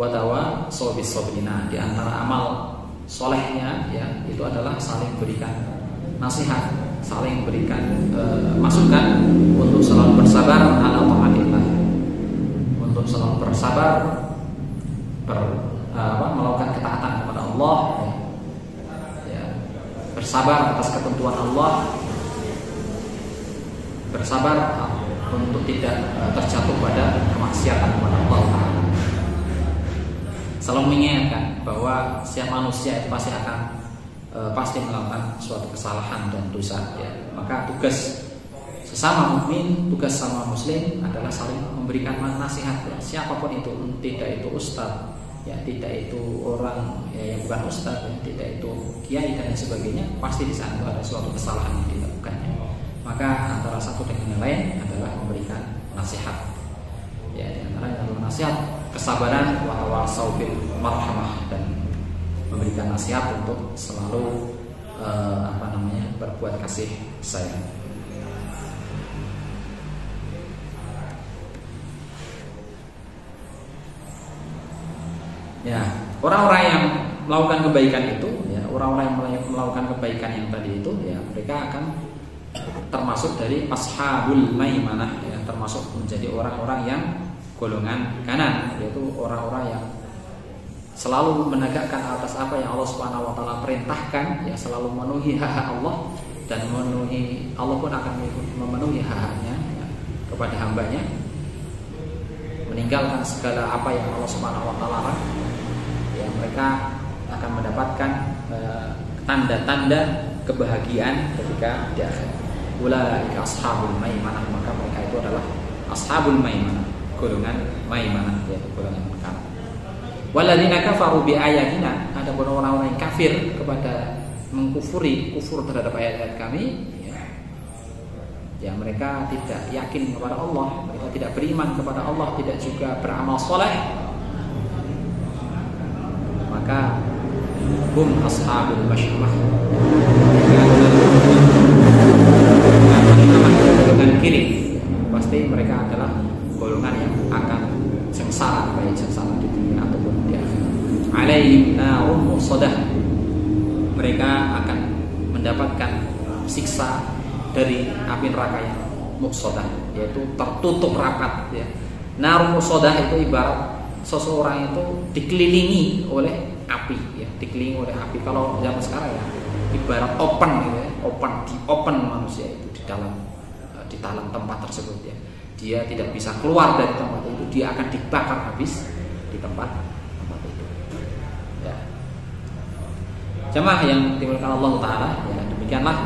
Watawa sobis sobrina, di antara amal solehnya ya itu adalah saling berikan nasihat, saling berikan masukan untuk selalu bersabar ala taatillah, untuk selalu bersabar melakukan ketaatan kepada Allah ya, bersabar atas ketentuan Allah, bersabar untuk tidak terjatuh pada kemaksiatan kepada Allah Ta'ala. Selalu mengingatkan bahwa setiap manusia itu pasti melakukan suatu kesalahan dan dosa ya. Maka tugas sesama mukmin, tugas sama muslim adalah saling memberikan nasihat ya. Siapapun itu, tidak itu ustaz ya, tidak itu orang ya, yang bukan ustaz ya, tidak itu kiai dan sebagainya, pasti di sana ada suatu kesalahan yang dilakukannya. Maka antara satu dengan yang lain adalah memberikan nasihat ya, di antaranya adalah nasihat kesabaran wa saubil marhamah, dan memberikan nasihat untuk selalu berbuat kasih sayang. Ya, orang-orang yang melakukan kebaikan itu ya, orang-orang yang melakukan kebaikan yang tadi itu ya, mereka akan termasuk dari ashabul maimanah ya, termasuk menjadi orang-orang yang golongan kanan, yaitu orang-orang yang selalu menegakkan atas apa yang Allah Subhanahu wa taala perintahkan ya, selalu memenuhi hak Allah, dan memenuhi Allah pun akan memenuhi hak-haknya ya, kepada hambanya, meninggalkan segala apa yang Allah Subhanahu wa taala larang ya. Mereka akan mendapatkan tanda-tanda kebahagiaan ketika di akhirat. Ulaika ashabul maimanah, maka mereka itu adalah ashabul maimanah, golongan maimanah, yaitu golongan kanan. Walladzina kafaru bi ayatina, ada orang-orang yang kafir kepada kufur terhadap ayat-ayat kami ya, mereka tidak yakin kepada Allah, mereka tidak beriman kepada Allah, tidak juga beramal soleh, maka hum ashabul masyamah, dengan kiri pasti mereka adalah golongan yang akan sengsara, baik sengsara di dunia ataupun di akhirat. Alaihim narun musadah, mereka akan mendapatkan siksa dari api neraka yang muqsadah, yaitu tertutup rapat ya, Narun musodah itu ibarat seseorang itu dikelilingi oleh api, ya, dikelilingi oleh api. Kalau zaman sekarang ya, ibarat open, gitu ya, open manusia itu di dalam tempat tersebut, ya. Dia tidak bisa keluar dari tempat itu, dia akan dibakar habis di tempat itu. Ya. Jamaah yang dimuliakan Allah Taala, ya, demikianlah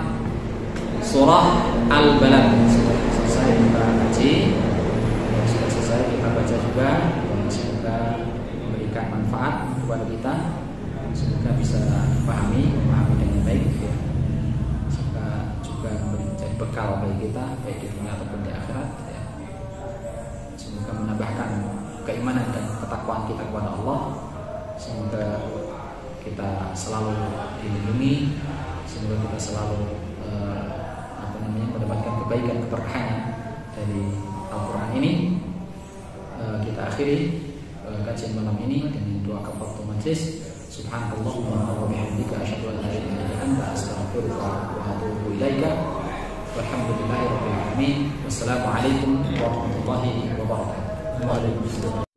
surah Al-Balad. Sudah selesai kita kaji, sudah selesai kita baca juga. Semoga memberikan manfaat kepada kita, semoga bisa memahami dengan baik, ya. Semoga juga menjadi bekal bagi kita baik di dunia ataupun di akhirat, ya. Semoga menambahkan keimanan dan ketakwaan kita kepada Allah. Semoga kita selalu dilindungi, semoga kita selalu mendapatkan kebaikan keberkahan dari Al-Quran ini. Kita akhiri kajian malam ini dengan doa kafaratul majlis. Subhanallahumma wa bihamdika asyhadu an la ilaha illa anta astaghfiruka wa atubu ilaika. Walhamdulillahirabbil alamin. Wassalamu alaikum warahmatullahi wabarakatuh.